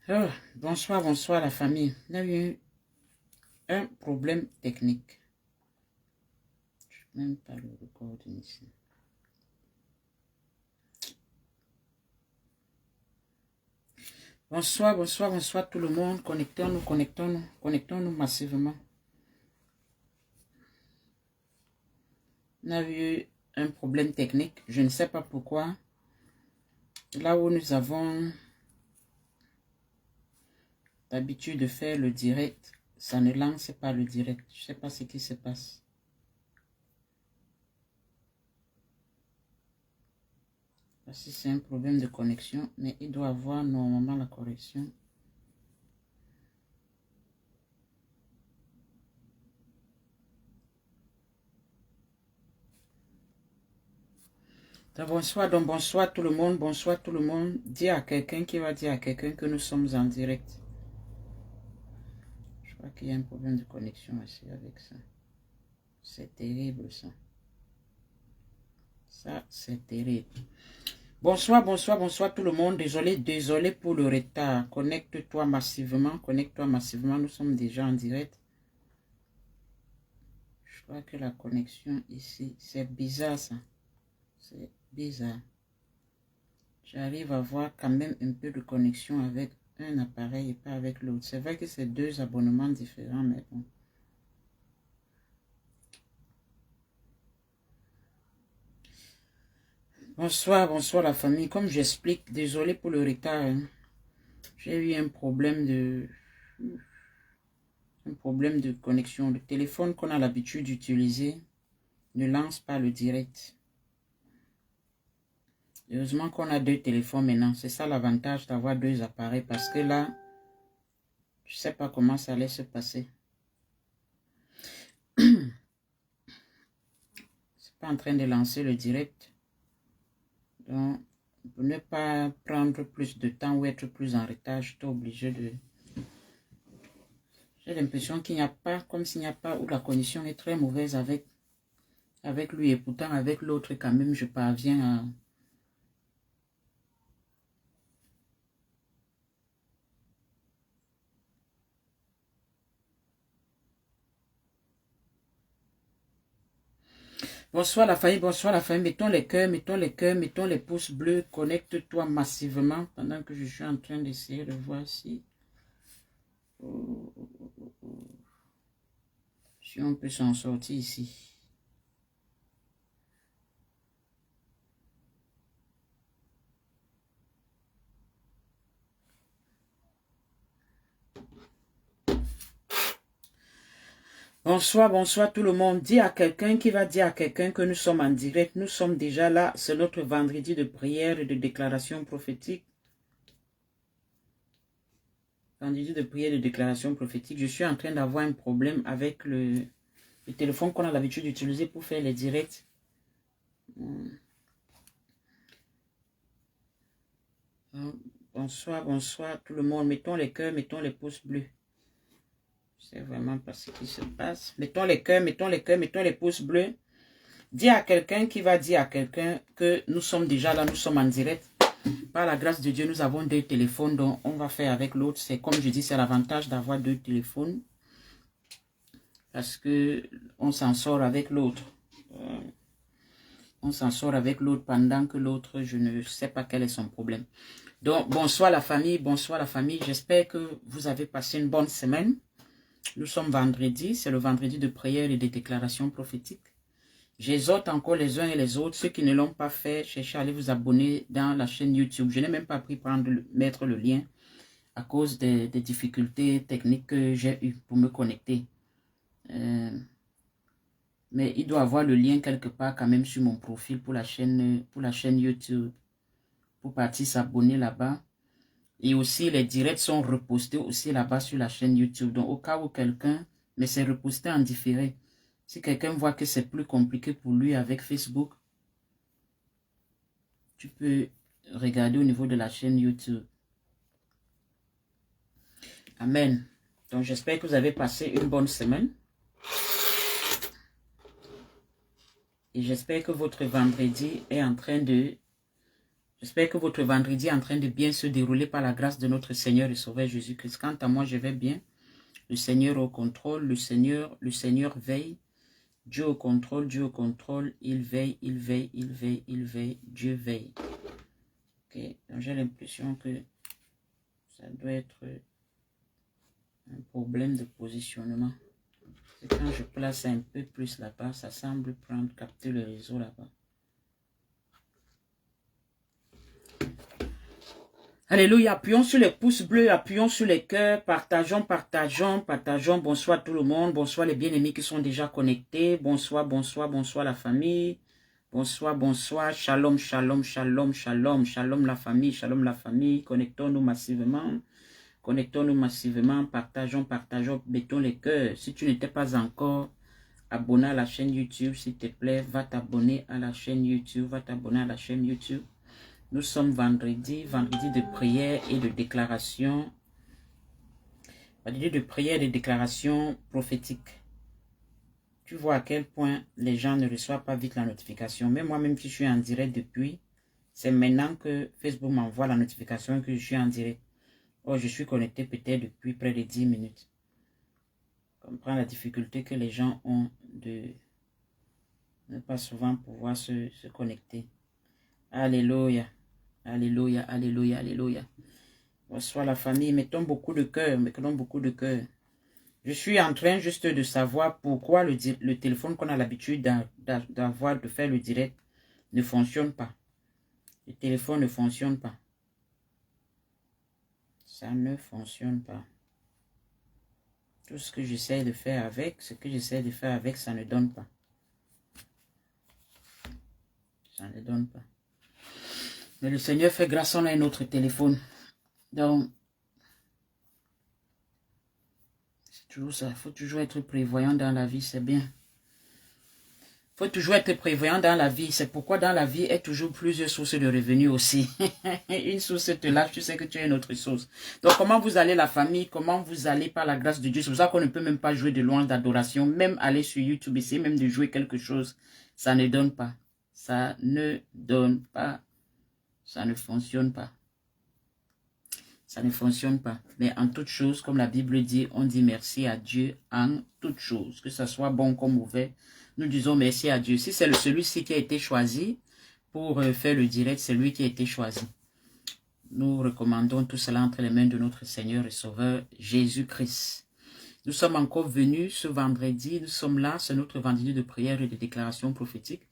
Oh, bonsoir, bonsoir la famille. On a eu un problème technique. Je ne sais même pas le record ici. Bonsoir, bonsoir, bonsoir tout le monde. Connectons-nous, connectons-nous, connectons-nous massivement. On a eu un problème technique. Je ne sais pas pourquoi. Là où nous avons l'habitude de faire le direct, ça ne lance pas le direct. Je ne sais pas ce qui se passe. Si c'est un problème de connexion, mais il doit avoir normalement la correction. Donc bonsoir tout le monde, bonsoir tout le monde. Dis à quelqu'un qui va dire à quelqu'un que nous sommes en direct. Je crois qu'il y a un problème de connexion aussi avec ça. C'est terrible ça. Ça, c'est terrible. Bonsoir, bonsoir, bonsoir tout le monde. Désolé pour le retard. Connecte-toi massivement, Nous sommes déjà en direct. Je crois que la connexion ici, c'est bizarre ça. C'est bizarre. J'arrive à voir quand même un peu de connexion avec un appareil et pas avec l'autre. C'est vrai que c'est deux abonnements différents, mais bon. Bonsoir, bonsoir la famille. Comme j'explique, désolé pour le retard. Hein. J'ai eu un problème de connexion. Le téléphone qu'on a l'habitude d'utiliser ne lance pas le direct. Heureusement qu'on a deux téléphones maintenant. C'est ça l'avantage d'avoir deux appareils parce que là, je ne sais pas comment ça allait se passer. C'est pas en train de lancer le direct. Donc, pour ne pas prendre plus de temps ou être plus en retard, je suis obligé de... J'ai l'impression qu'il n'y a pas, comme s'il n'y a pas, où la connexion est très mauvaise avec lui. Et pourtant, avec l'autre, quand même, je parviens à... Bonsoir la famille, bonsoir la famille. Mettons les cœurs, mettons les cœurs, mettons les pouces bleus. Connecte-toi massivement pendant que je suis en train d'essayer de voir si on peut s'en sortir ici. Bonsoir, bonsoir tout le monde. Dis à quelqu'un qui va dire à quelqu'un que nous sommes en direct. Nous sommes déjà là. C'est notre vendredi de prière et de déclaration prophétique. Vendredi de prière et de déclaration prophétique. Je suis en train d'avoir un problème avec le téléphone qu'on a l'habitude d'utiliser pour faire les directs. Bonsoir, bonsoir tout le monde. Mettons les cœurs, mettons les pouces bleus. Je ne sais vraiment pas ce qui se passe. Mettons les cœurs, mettons les cœurs, mettons les pouces bleus. Dis à quelqu'un qui va dire à quelqu'un que nous sommes déjà là, nous sommes en direct. Par la grâce de Dieu, nous avons deux téléphones, donc on va faire avec l'autre. C'est comme je dis, c'est l'avantage d'avoir deux téléphones. Parce que on s'en sort avec l'autre. On s'en sort avec l'autre pendant que l'autre, je ne sais pas quel est son problème. Donc, bonsoir la famille, bonsoir la famille. J'espère que vous avez passé une bonne semaine. Nous sommes vendredi, c'est le vendredi de prière et de déclaration prophétique. J'exhorte encore les uns et les autres, ceux qui ne l'ont pas fait, cherchez à aller vous abonner dans la chaîne YouTube. Je n'ai même pas pris mettre le lien à cause des difficultés techniques que j'ai eues pour me connecter. Mais il doit avoir le lien quelque part quand même sur mon profil pour la chaîne YouTube. Pour partir s'abonner là-bas. Et aussi, les directs sont repostés aussi là-bas sur la chaîne YouTube. Donc, au cas où quelqu'un, mais c'est reposté en différé. Si quelqu'un voit que c'est plus compliqué pour lui avec Facebook, tu peux regarder au niveau de la chaîne YouTube. Amen. Donc, j'espère que vous avez passé une bonne semaine. Et j'espère que votre vendredi est en train de J'espère que votre vendredi est en train de bien se dérouler par la grâce de notre Seigneur et Sauveur Jésus-Christ. Quant à moi, je vais bien. Le Seigneur au contrôle, le Seigneur veille. Dieu au contrôle, il veille, il veille, il veille, il veille, Dieu veille. Ok, donc j'ai l'impression que ça doit être un problème de positionnement. Et quand je place un peu plus là-bas, ça semble capter le réseau là-bas. Alléluia, appuyons sur les pouces bleus, appuyons sur les cœurs, partageons, partageons, partageons. Bonsoir tout le monde, bonsoir les bien-aimés qui sont déjà connectés. Bonsoir, bonsoir, bonsoir la famille. Bonsoir, bonsoir, shalom, shalom, shalom, shalom, shalom la famille. Connectons-nous massivement, partageons, partageons, mettons les cœurs. Si tu n'étais pas encore abonné à la chaîne YouTube, s'il te plaît, va t'abonner à la chaîne YouTube, Nous sommes vendredi de prière et de déclaration. Vendredi de prière et de déclaration prophétique. Tu vois à quel point les gens ne reçoivent pas vite la notification. Mais moi-même qui suis en direct depuis, c'est maintenant que Facebook m'envoie la notification que je suis en direct. Oh, je suis connecté peut-être depuis près de 10 minutes. Comprends la difficulté que les gens ont de ne pas souvent pouvoir se connecter. Alléluia. Alléluia, alléluia, alléluia. Bonsoir la famille, mettons beaucoup de cœur, Je suis en train juste de savoir pourquoi le téléphone qu'on a l'habitude d'avoir, de faire le direct, ne fonctionne pas. Le téléphone ne fonctionne pas. Ça ne fonctionne pas. Tout ce que j'essaie de faire avec, ça ne donne pas. Ça ne donne pas. Mais le Seigneur fait grâce, on a un autre téléphone. Donc, c'est toujours ça. Il faut toujours être prévoyant dans la vie, c'est bien. Il faut toujours être prévoyant dans la vie. C'est pourquoi dans la vie, il y a toujours plusieurs sources de revenus aussi. Une source te lâche, tu sais que tu as une autre source. Donc, comment vous allez la famille? Comment vous allez par la grâce de Dieu? C'est pour ça qu'on ne peut même pas jouer de louanges d'adoration. Même aller sur YouTube, essayer même de jouer quelque chose. Ça ne donne pas. Ça ne donne pas. Ça ne fonctionne pas. Ça ne fonctionne pas. Mais en toute chose, comme la Bible dit, on dit merci à Dieu en toute chose. Que ce soit bon comme mauvais, nous disons merci à Dieu. Si c'est celui-ci qui a été choisi pour faire le direct, c'est lui qui a été choisi. Nous recommandons tout cela entre les mains de notre Seigneur et Sauveur Jésus-Christ. Nous sommes encore venus ce vendredi, nous sommes là, c'est notre vendredi de prière et de déclaration prophétique.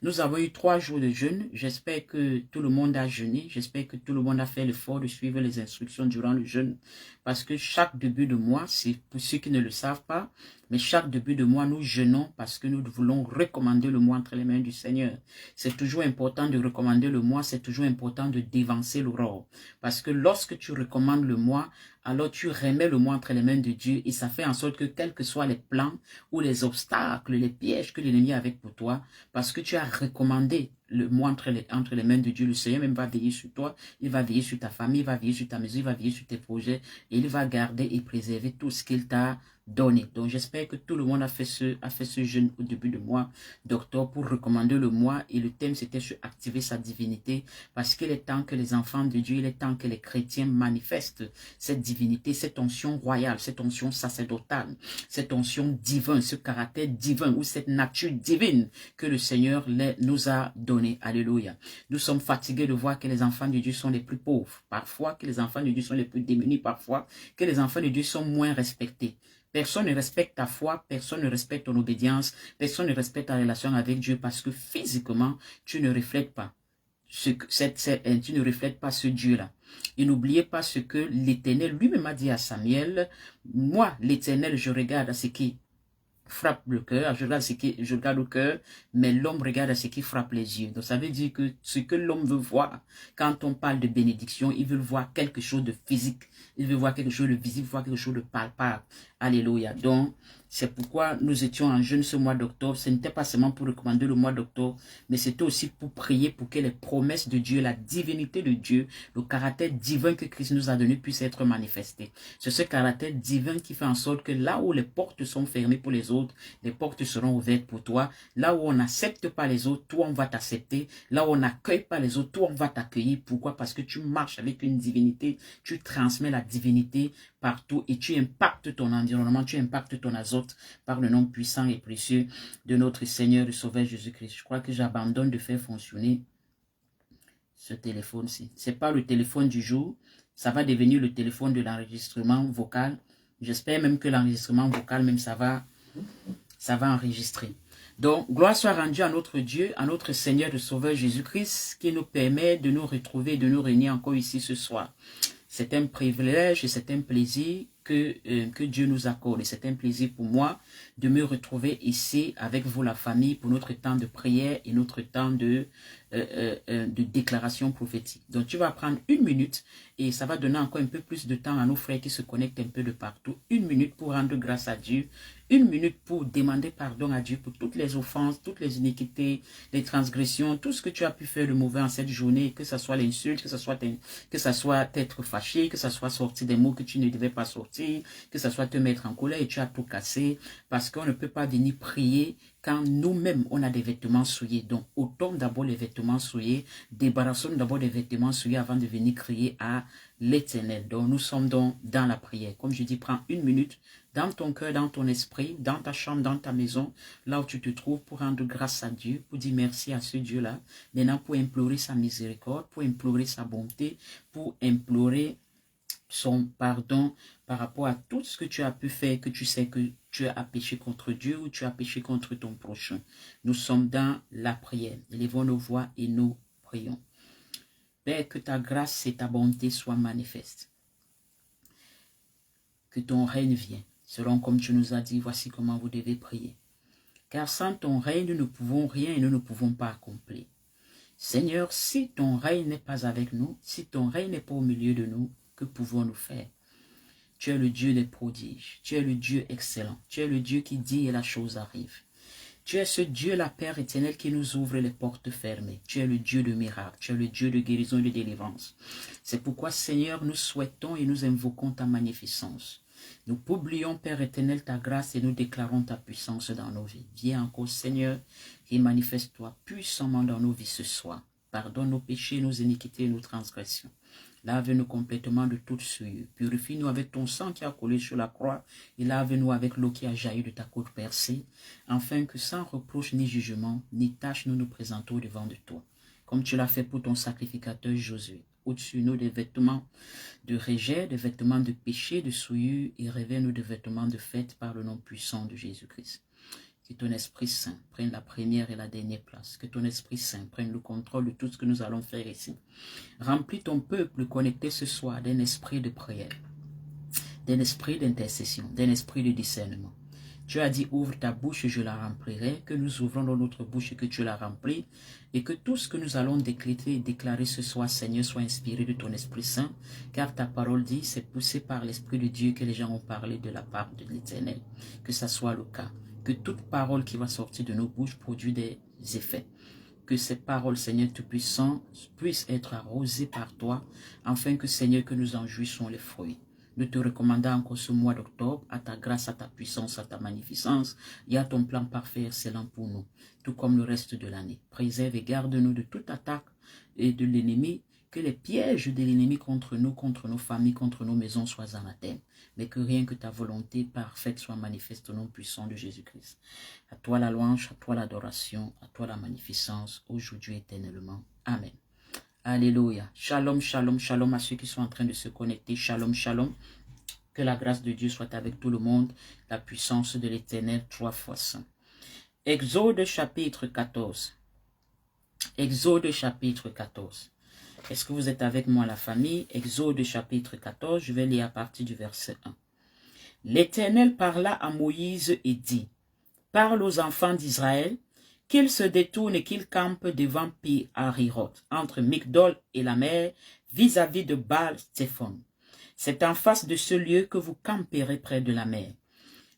Nous avons eu 3 jours de jeûne, j'espère que tout le monde a jeûné, j'espère que tout le monde a fait l'effort de suivre les instructions durant le jeûne. Parce que chaque début de mois, c'est pour ceux qui ne le savent pas, mais chaque début de mois, nous jeûnons parce que nous voulons recommander le mois entre les mains du Seigneur. C'est toujours important de recommander le mois, c'est toujours important de dévancer l'aurore. Parce que lorsque tu recommandes le mois, alors tu remets le mois entre les mains de Dieu et ça fait en sorte que quels que soient les plans ou les obstacles, les pièges que l'ennemi a avec pour toi, parce que tu as recommandé le mois entre les mains de Dieu, le Seigneur même va veiller sur toi, il va veiller sur ta famille, il va veiller sur ta maison, il va veiller sur tes projets et il va garder et préserver tout ce qu'il t'a donné. Donc j'espère que tout le monde a fait ce jeûne au début du mois d'octobre pour recommander le mois et le thème c'était sur activer sa divinité parce qu'il est temps que les enfants de Dieu, il est temps que les chrétiens manifestent cette divinité, cette onction royale, cette onction sacerdotale, cette onction divine, ce caractère divin ou cette nature divine que le Seigneur nous a donné. Alléluia. Nous sommes fatigués de voir que les enfants de Dieu sont les plus pauvres, parfois que les enfants de Dieu sont les plus démunis, parfois que les enfants de Dieu sont moins respectés. Personne ne respecte ta foi, personne ne respecte ton obédience, personne ne respecte ta relation avec Dieu parce que physiquement, tu ne reflètes pas. Tu ne reflètes pas ce Dieu-là. Et n'oubliez pas ce que l'Éternel lui-même a dit à Samuel. Moi, l'Éternel, je regarde à ce qui frappe le cœur, je regarde le cœur, mais l'homme regarde à ce qui frappe les yeux. Donc ça veut dire que ce que l'homme veut voir, quand on parle de bénédiction, il veut voir quelque chose de physique, il veut voir quelque chose de visible, voir quelque chose de palpable. Alléluia. Donc, C'est pourquoi nous étions en jeûne ce mois d'octobre. Ce n'était pas seulement pour recommander le mois d'octobre, mais c'était aussi pour prier pour que les promesses de Dieu, la divinité de Dieu, le caractère divin que Christ nous a donné puisse être manifesté. C'est ce caractère divin qui fait en sorte que là où les portes sont fermées pour les autres, les portes seront ouvertes pour toi. Là où on n'accepte pas les autres, toi on va t'accepter. Là où on n'accueille pas les autres, toi on va t'accueillir. Pourquoi? Parce que tu marches avec une divinité, tu transmets la divinité partout et tu impactes ton environnement, tu impactes ton azote par le nom puissant et précieux de notre Seigneur et Sauveur Jésus-Christ. Je crois que j'abandonne de faire fonctionner ce téléphone-ci. Ce n'est pas le téléphone du jour, ça va devenir le téléphone de l'enregistrement vocal. J'espère même que l'enregistrement vocal, même ça va enregistrer. Donc, gloire soit rendue à notre Dieu, à notre Seigneur et Sauveur Jésus-Christ, qui nous permet de nous retrouver, de nous réunir encore ici ce soir. C'est un privilège et c'est un plaisir que Dieu nous accorde. Et c'est un plaisir pour moi de me retrouver ici avec vous, la famille, pour notre temps de prière et notre temps de déclaration prophétique. Donc, tu vas prendre 1 minute et ça va donner encore un peu plus de temps à nos frères qui se connectent un peu de partout. 1 minute pour rendre grâce à Dieu. 1 minute pour demander pardon à Dieu pour toutes les offenses, toutes les iniquités, les transgressions, tout ce que tu as pu faire de mauvais en cette journée, que ce soit l'insulte, que ce soit t'être fâché, que ce soit sortir des mots que tu ne devais pas sortir, que ce soit te mettre en colère et tu as tout cassé, parce qu'on ne peut pas venir prier quand nous-mêmes on a des vêtements souillés. Donc, ôtons d'abord les vêtements souillés, débarrassons d'abord des vêtements souillés avant de venir crier à l'Éternel. Donc, nous sommes donc dans la prière. Comme je dis, prends 1 minute dans ton cœur, dans ton esprit, dans ta chambre, dans ta maison, là où tu te trouves, pour rendre grâce à Dieu, pour dire merci à ce Dieu-là. Maintenant, pour implorer sa miséricorde, pour implorer sa bonté, pour implorer son pardon par rapport à tout ce que tu as pu faire, que tu sais que tu as péché contre Dieu ou tu as péché contre ton prochain. Nous sommes dans la prière. Élevons nos voix et nous prions. Père, que ta grâce et ta bonté soient manifestes. Que ton règne vienne. Selon comme tu nous as dit, voici comment vous devez prier. Car sans ton règne, nous ne pouvons rien et nous ne pouvons pas accomplir. Seigneur, si ton règne n'est pas avec nous, si ton règne n'est pas au milieu de nous, que pouvons-nous faire? Tu es le Dieu des prodiges, tu es le Dieu excellent, tu es le Dieu qui dit et la chose arrive. Tu es ce Dieu, la Père éternel, qui nous ouvre les portes fermées. Tu es le Dieu de miracles, tu es le Dieu de guérison et de délivrance. C'est pourquoi, Seigneur, nous souhaitons et nous invoquons ta magnificence. Nous publions, Père éternel, ta grâce et nous déclarons ta puissance dans nos vies. Viens encore, Seigneur, et manifeste-toi puissamment dans nos vies ce soir. Pardonne nos péchés, nos iniquités et nos transgressions. Lave-nous complètement de toute souillure. Purifie-nous avec ton sang qui a coulé sur la croix et lave-nous avec l'eau qui a jailli de ta côte percée, afin que sans reproche ni jugement, ni tâche, nous nous présentons devant de toi, comme tu l'as fait pour ton sacrificateur Josué. Au-dessus nous des vêtements de rejet, des vêtements de péché, de souillure, et révèle-nous des vêtements de fête par le nom puissant de Jésus-Christ. Que ton Esprit Saint prenne la première et la dernière place. Que ton Esprit Saint prenne le contrôle de tout ce que nous allons faire ici. Remplis ton peuple connecté ce soir d'un esprit de prière, d'un esprit d'intercession, d'un esprit de discernement. Tu as dit, ouvre ta bouche et je la remplirai, que nous ouvrons dans notre bouche et que tu la remplis, et que tout ce que nous allons déclarer ce soir, Seigneur, soit inspiré de ton Esprit Saint, car ta parole dit, c'est poussé par l'Esprit de Dieu que les gens ont parlé de la part de l'Éternel. Que ça soit le cas. Que toute parole qui va sortir de nos bouches produise des effets. Que ces paroles, Seigneur Tout-Puissant, puissent être arrosées par toi, afin que, Seigneur, que nous en jouissons les fruits. Nous te recommandons encore ce mois d'octobre, à ta grâce, à ta puissance, à ta magnificence, et à ton plan parfait et excellent pour nous, tout comme le reste de l'année. Préserve et garde-nous de toute attaque et de l'ennemi, que les pièges de l'ennemi contre nous, contre nos familles, contre nos maisons soient anathèmes, mais que rien que ta volonté parfaite soit manifeste au nom puissant de Jésus-Christ. À toi la louange, à toi l'adoration, à toi la magnificence, aujourd'hui et éternellement. Amen. Alléluia. Shalom, shalom, shalom à ceux qui sont en train de se connecter. Shalom, shalom. Que la grâce de Dieu soit avec tout le monde. La puissance de l'Éternel 3 fois saint. Exode chapitre 14. Exode chapitre 14. Est-ce que vous êtes avec moi, la famille? Exode chapitre 14, je vais lire à partir du verset 1. L'Éternel parla à Moïse et dit, « Parle aux enfants d'Israël, qu'ils se détournent et qu'ils campent devant Pi-Hahiroth, entre Migdol et la mer, vis-à-vis de Baal-Tzephon. C'est en face de ce lieu que vous camperez près de la mer.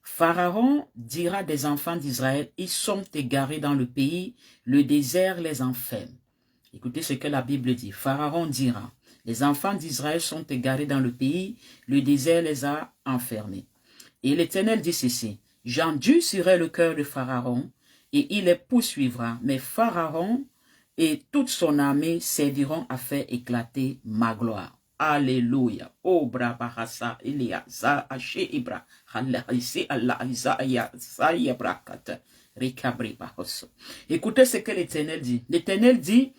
Pharaon dira des enfants d'Israël, ils sont égarés dans le pays, le désert les enferme. Écoutez ce que la Bible dit. Pharaon dira, les enfants d'Israël sont égarés dans le pays, le désert les a enfermés. Et l'Éternel dit ceci, j'endurcirai le cœur de Pharaon et il les poursuivra, mais Pharaon et toute son armée serviront à faire éclater ma gloire. Alléluia. Oh, brabahasa, Elia, za, ashe, ibra, halahisi, Allah, Isaiah, Zaya, brakata, rikabri, bahoso. Écoutez ce que l'Éternel dit. L'Éternel dit,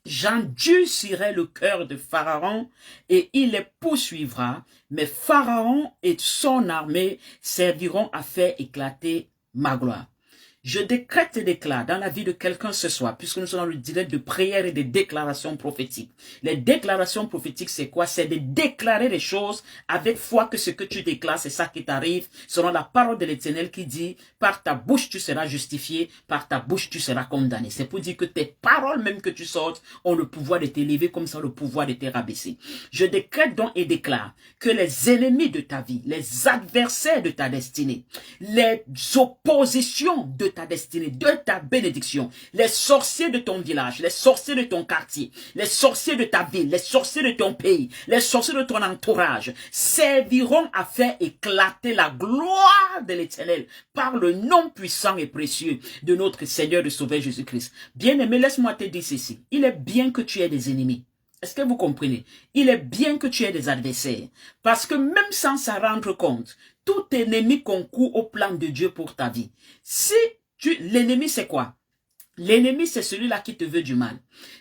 j'endurcirai le cœur de Pharaon et il les poursuivra, mais Pharaon et son armée serviront à faire éclater ma gloire. Je décrète et déclare dans la vie de quelqu'un ce soir, puisque nous sommes dans le direct de prière et de déclarations prophétiques. Les déclarations prophétiques, c'est quoi? C'est de déclarer les choses avec foi que ce que tu déclares, c'est ça qui t'arrive, selon la parole de l'Éternel qui dit, par ta bouche tu seras justifié, par ta bouche tu seras condamné. C'est pour dire que tes paroles même que tu sortes ont le pouvoir de t'élever comme ça, le pouvoir de te rabaisser. Je décrète donc et déclare que les ennemis de ta vie, les adversaires de ta destinée, les oppositions de ta destinée, de ta bénédiction, les sorciers de ton village, les sorciers de ton quartier, les sorciers de ta ville, les sorciers de ton pays, les sorciers de ton entourage, serviront à faire éclater la gloire de l'Éternel par le nom puissant et précieux de notre Seigneur et Sauveur Jésus-Christ. Bien-aimé, laisse-moi te dire ceci. Il est bien que tu aies des ennemis. Est-ce que vous comprenez? Il est bien que tu aies des adversaires. Parce que même sans s'en rendre compte, tout ennemi concourt au plan de Dieu pour ta vie. Si l'ennemi c'est quoi? L'ennemi, c'est celui-là qui te veut du mal.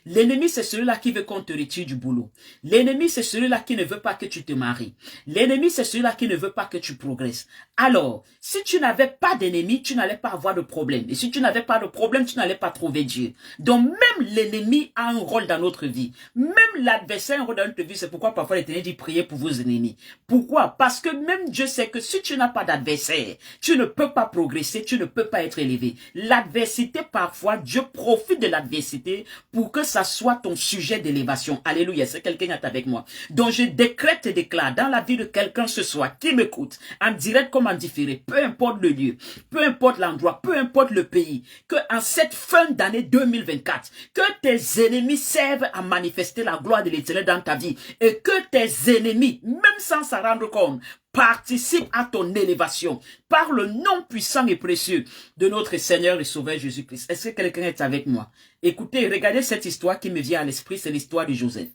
L'ennemi, c'est celui-là qui veut qu'on te retire du boulot. L'ennemi, c'est celui-là qui ne veut pas que tu te maries. L'ennemi, c'est celui-là qui ne veut pas que tu progresses. Alors, si tu n'avais pas d'ennemi, tu n'allais pas avoir de problème. Et si tu n'avais pas de problème, tu n'allais pas trouver Dieu. Donc, même l'ennemi a un rôle dans notre vie. Même l'adversaire a un rôle dans notre vie. C'est pourquoi parfois l'Éternel dit priez pour vos ennemis. Pourquoi? Parce que même Dieu sait que si tu n'as pas d'adversaire, tu ne peux pas progresser, tu ne peux pas être élevé. L'adversité, parfois, Dieu profite de l'adversité pour que ça soit ton sujet d'élévation. Alléluia, c'est quelqu'un qui est avec moi. Donc je décrète et déclare dans la vie de quelqu'un ce soir qui m'écoute, en direct comme en différé, peu importe le lieu, peu importe l'endroit, peu importe le pays, que en cette fin d'année 2024, que tes ennemis servent à manifester la gloire de l'Éternel dans ta vie et que tes ennemis, même sans s'en rendre compte, participe à ton élévation par le nom puissant et précieux de notre Seigneur et Sauveur Jésus-Christ. Est-ce que quelqu'un est avec moi? Écoutez, regardez cette histoire qui me vient à l'esprit, c'est l'histoire de Joseph.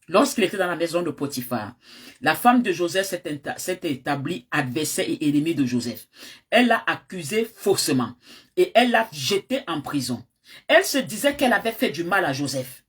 Lorsqu'il était dans la maison de Potiphar, la femme de Joseph s'est établie adversaire et ennemie de Joseph. Elle l'a accusé faussement et elle l'a jeté en prison. Elle se disait qu'elle avait fait du mal à Joseph.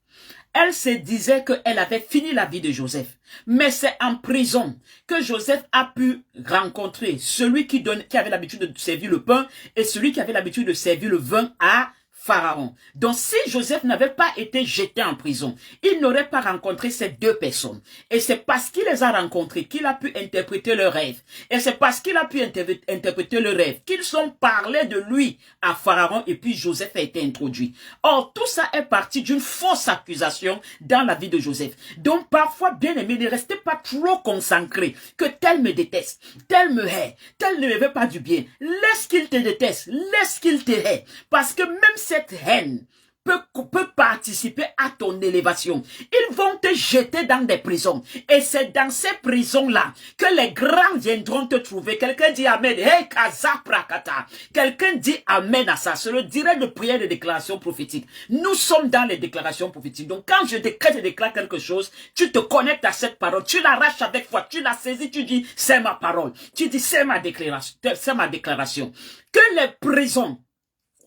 Elle se disait qu'elle avait fini la vie de Joseph. Mais c'est en prison que Joseph a pu rencontrer celui qui avait l'habitude de servir le pain et celui qui avait l'habitude de servir le vin à Pharaon. Donc si Joseph n'avait pas été jeté en prison, il n'aurait pas rencontré ces deux personnes. Et c'est parce qu'il les a rencontrés qu'il a pu interpréter leurs rêves. Et c'est parce qu'il a pu interpréter leurs rêves qu'ils ont parlé de lui à Pharaon et puis Joseph a été introduit. Or, tout ça est parti d'une fausse accusation dans la vie de Joseph. Donc parfois, bien aimé, ne restez pas trop concentré que tel me déteste, tel me hait, tel ne me veut pas du bien. Laisse qu'il te déteste, laisse qu'il te hait. Parce que même cette haine peut participer à ton élévation. Ils vont te jeter dans des prisons. Et c'est dans ces prisons-là que les grands viendront te trouver. Quelqu'un dit Amen. Hey, Kaza Prakata. Quelqu'un dit Amen à ça. C'est le direct de prière de déclaration prophétique. Nous sommes dans les déclarations prophétiques. Donc quand je décrète et déclare quelque chose, tu te connectes à cette parole. Tu l'arraches avec foi. Tu la saisis. Tu dis c'est ma parole. Tu dis c'est ma déclaration. C'est ma déclaration. Que les prisons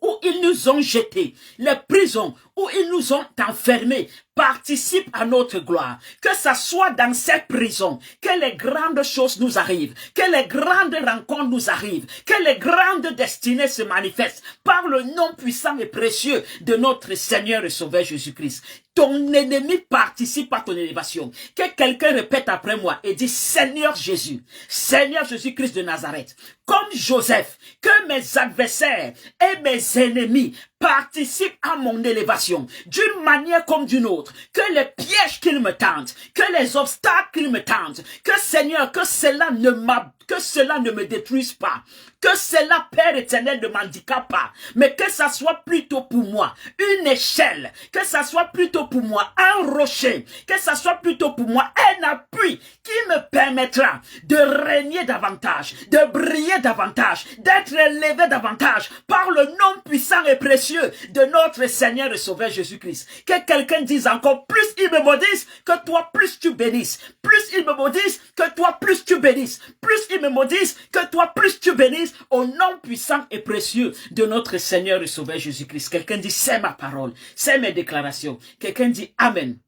où ils nous ont jetés, les prisons où ils nous ont enfermés, participent à notre gloire. Que ça soit dans ces prisons, que les grandes choses nous arrivent, que les grandes rencontres nous arrivent, que les grandes destinées se manifestent par le nom puissant et précieux de notre Seigneur et Sauveur Jésus-Christ. Ton ennemi participe à ton élévation. Que quelqu'un répète après moi et dit Seigneur Jésus, Seigneur Jésus-Christ de Nazareth, comme Joseph, que mes adversaires et mes ennemis participent à mon élévation d'une manière comme d'une autre. autres, que les pièges qu'ils me tentent, que les obstacles qu'ils me tentent, que Seigneur, que cela ne me détruise pas, que cela, Père éternel, ne m'handicape pas, mais que ça soit plutôt pour moi une échelle, que ça soit plutôt pour moi un rocher, que ça soit plutôt pour moi un appui qui me permettra de régner davantage, de briller davantage, d'être élevé davantage par le nom puissant et précieux de notre Seigneur et Sauveur Jésus-Christ. Que quelqu'un dise encore, plus il me maudisse, que toi plus tu bénisses. Plus il me maudisse, que toi plus tu bénisses. Plus il me maudisse, que toi plus tu bénisses. Au nom puissant et précieux de notre Seigneur et Sauveur Jésus-Christ. Quelqu'un dit, c'est ma parole, c'est mes déclarations. Quelqu'un dit, Amen.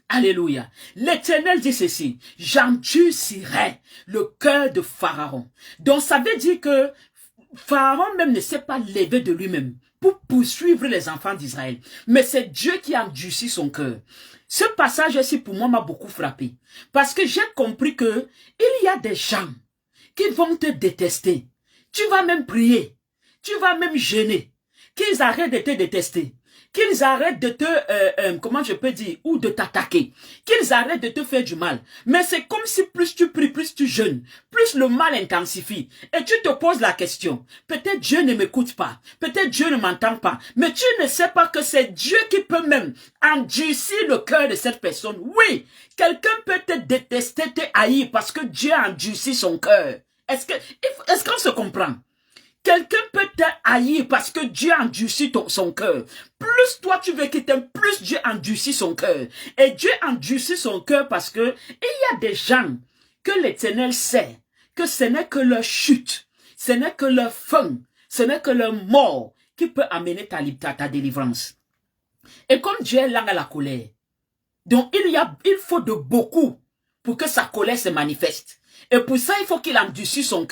Alléluia. L'Éternel dit ceci, j'endurcirai le cœur de Pharaon. Donc ça veut dire que Pharaon même ne s'est pas levé de lui-même pour poursuivre les enfants d'Israël. Mais c'est Dieu qui a endurci son cœur. Ce passage-ci pour moi m'a beaucoup frappé. Parce que j'ai compris que il y a des gens qui vont te détester. Tu vas même prier, tu vas même jeûner, qu'ils arrêtent de te détester, qu'ils arrêtent de te, comment je peux dire, ou de t'attaquer, qu'ils arrêtent de te faire du mal. Mais c'est comme si plus tu pries, plus tu jeûnes, plus le mal intensifie. Et tu te poses la question, peut-être Dieu ne m'écoute pas, peut-être Dieu ne m'entend pas, mais tu ne sais pas que c'est Dieu qui peut même endurcir le cœur de cette personne. Oui, quelqu'un peut te détester, te haïr parce que Dieu a endurci son cœur. Est-ce qu'on se comprend? Quelqu'un peut te haïr parce que Dieu endurcit son cœur. Plus toi tu veux qu'il t'aime, plus Dieu endurcit son cœur. Et Dieu endurcit son cœur parce que il y a des gens que l'Éternel sait que ce n'est que leur chute, ce n'est que leur fin, ce n'est que leur mort qui peut amener ta délivrance. Et comme Dieu est lent à la colère, donc il faut de beaucoup pour que sa colère se manifeste. Et pour ça, il faut qu'il endurcisse ton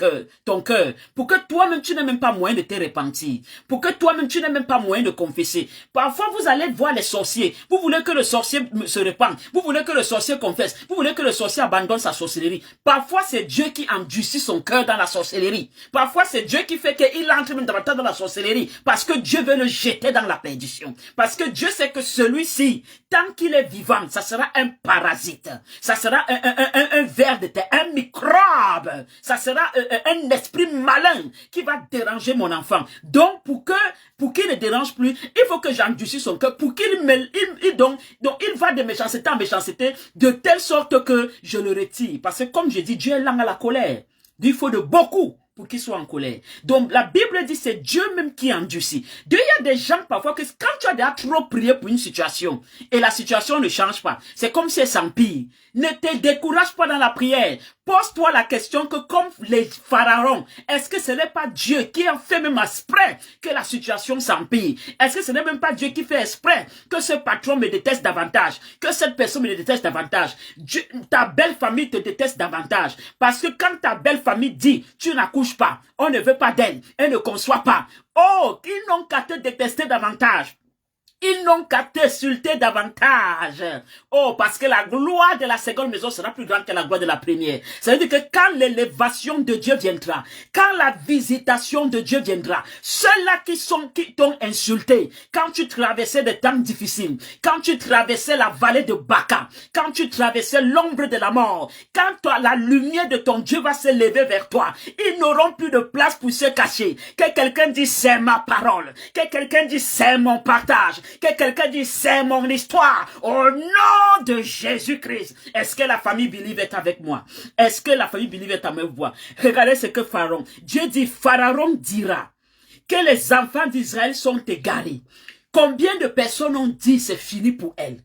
cœur, pour que toi-même, tu n'aies même pas moyen de te repentir, pour que toi-même, tu n'aies même pas moyen de confesser. Parfois, vous allez voir les sorciers, vous voulez que le sorcier se repente, vous voulez que le sorcier confesse, vous voulez que le sorcier abandonne sa sorcellerie. Parfois, c'est Dieu qui endurcit son cœur dans la sorcellerie. Parfois, c'est Dieu qui fait qu'il entre même davantage dans la sorcellerie, parce que Dieu veut le jeter dans la perdition. Parce que Dieu sait que celui-ci, tant qu'il est vivant, ça sera un parasite, ça sera un ver de terre, un microbe, ça sera un esprit malin qui va déranger mon enfant. Donc, pour qu'il ne dérange plus, il faut que j'endurcisse son cœur, pour qu'il donc il va de méchanceté en méchanceté, de telle sorte que je le retire. Parce que comme je dis, Dieu est lent à la colère. Il faut de beaucoup pour qu'il soit en colère. Donc, la Bible dit c'est Dieu même qui endurcit. Il y a des gens parfois que quand tu as déjà trop prié pour une situation et la situation ne change pas, c'est comme si elle s'empire. Ne te décourage pas dans la prière. Pose-toi la question que comme les pharaons, est-ce que ce n'est pas Dieu qui a fait même exprès que la situation s'empire? Est-ce que ce n'est même pas Dieu qui fait exprès que ce patron me déteste davantage, que cette personne me déteste davantage? Ta belle famille te déteste davantage. Parce que quand ta belle famille dit, tu n'accouches pas, on ne veut pas d'elle, elle ne conçoit pas. Oh, ils n'ont qu'à te détester davantage. Ils n'ont qu'à t'insulter davantage. Oh, parce que la gloire de la seconde maison sera plus grande que la gloire de la première. Ça veut dire que quand l'élévation de Dieu viendra, quand la visitation de Dieu viendra, ceux-là qui t'ont insulté, quand tu traversais des temps difficiles, quand tu traversais la vallée de Baca, quand tu traversais l'ombre de la mort, quand la lumière de ton Dieu va se lever vers toi, ils n'auront plus de place pour se cacher. Que quelqu'un dise c'est ma parole, que quelqu'un dise c'est mon partage, que quelqu'un dise c'est mon histoire, au nom de Jésus-Christ. Est-ce que la famille Believe est avec moi? Est-ce que la famille Believe est à me voir? Regardez ce que Pharaon, Dieu dit, Pharaon dira que les enfants d'Israël sont égarés. Combien de personnes ont dit c'est fini pour elle?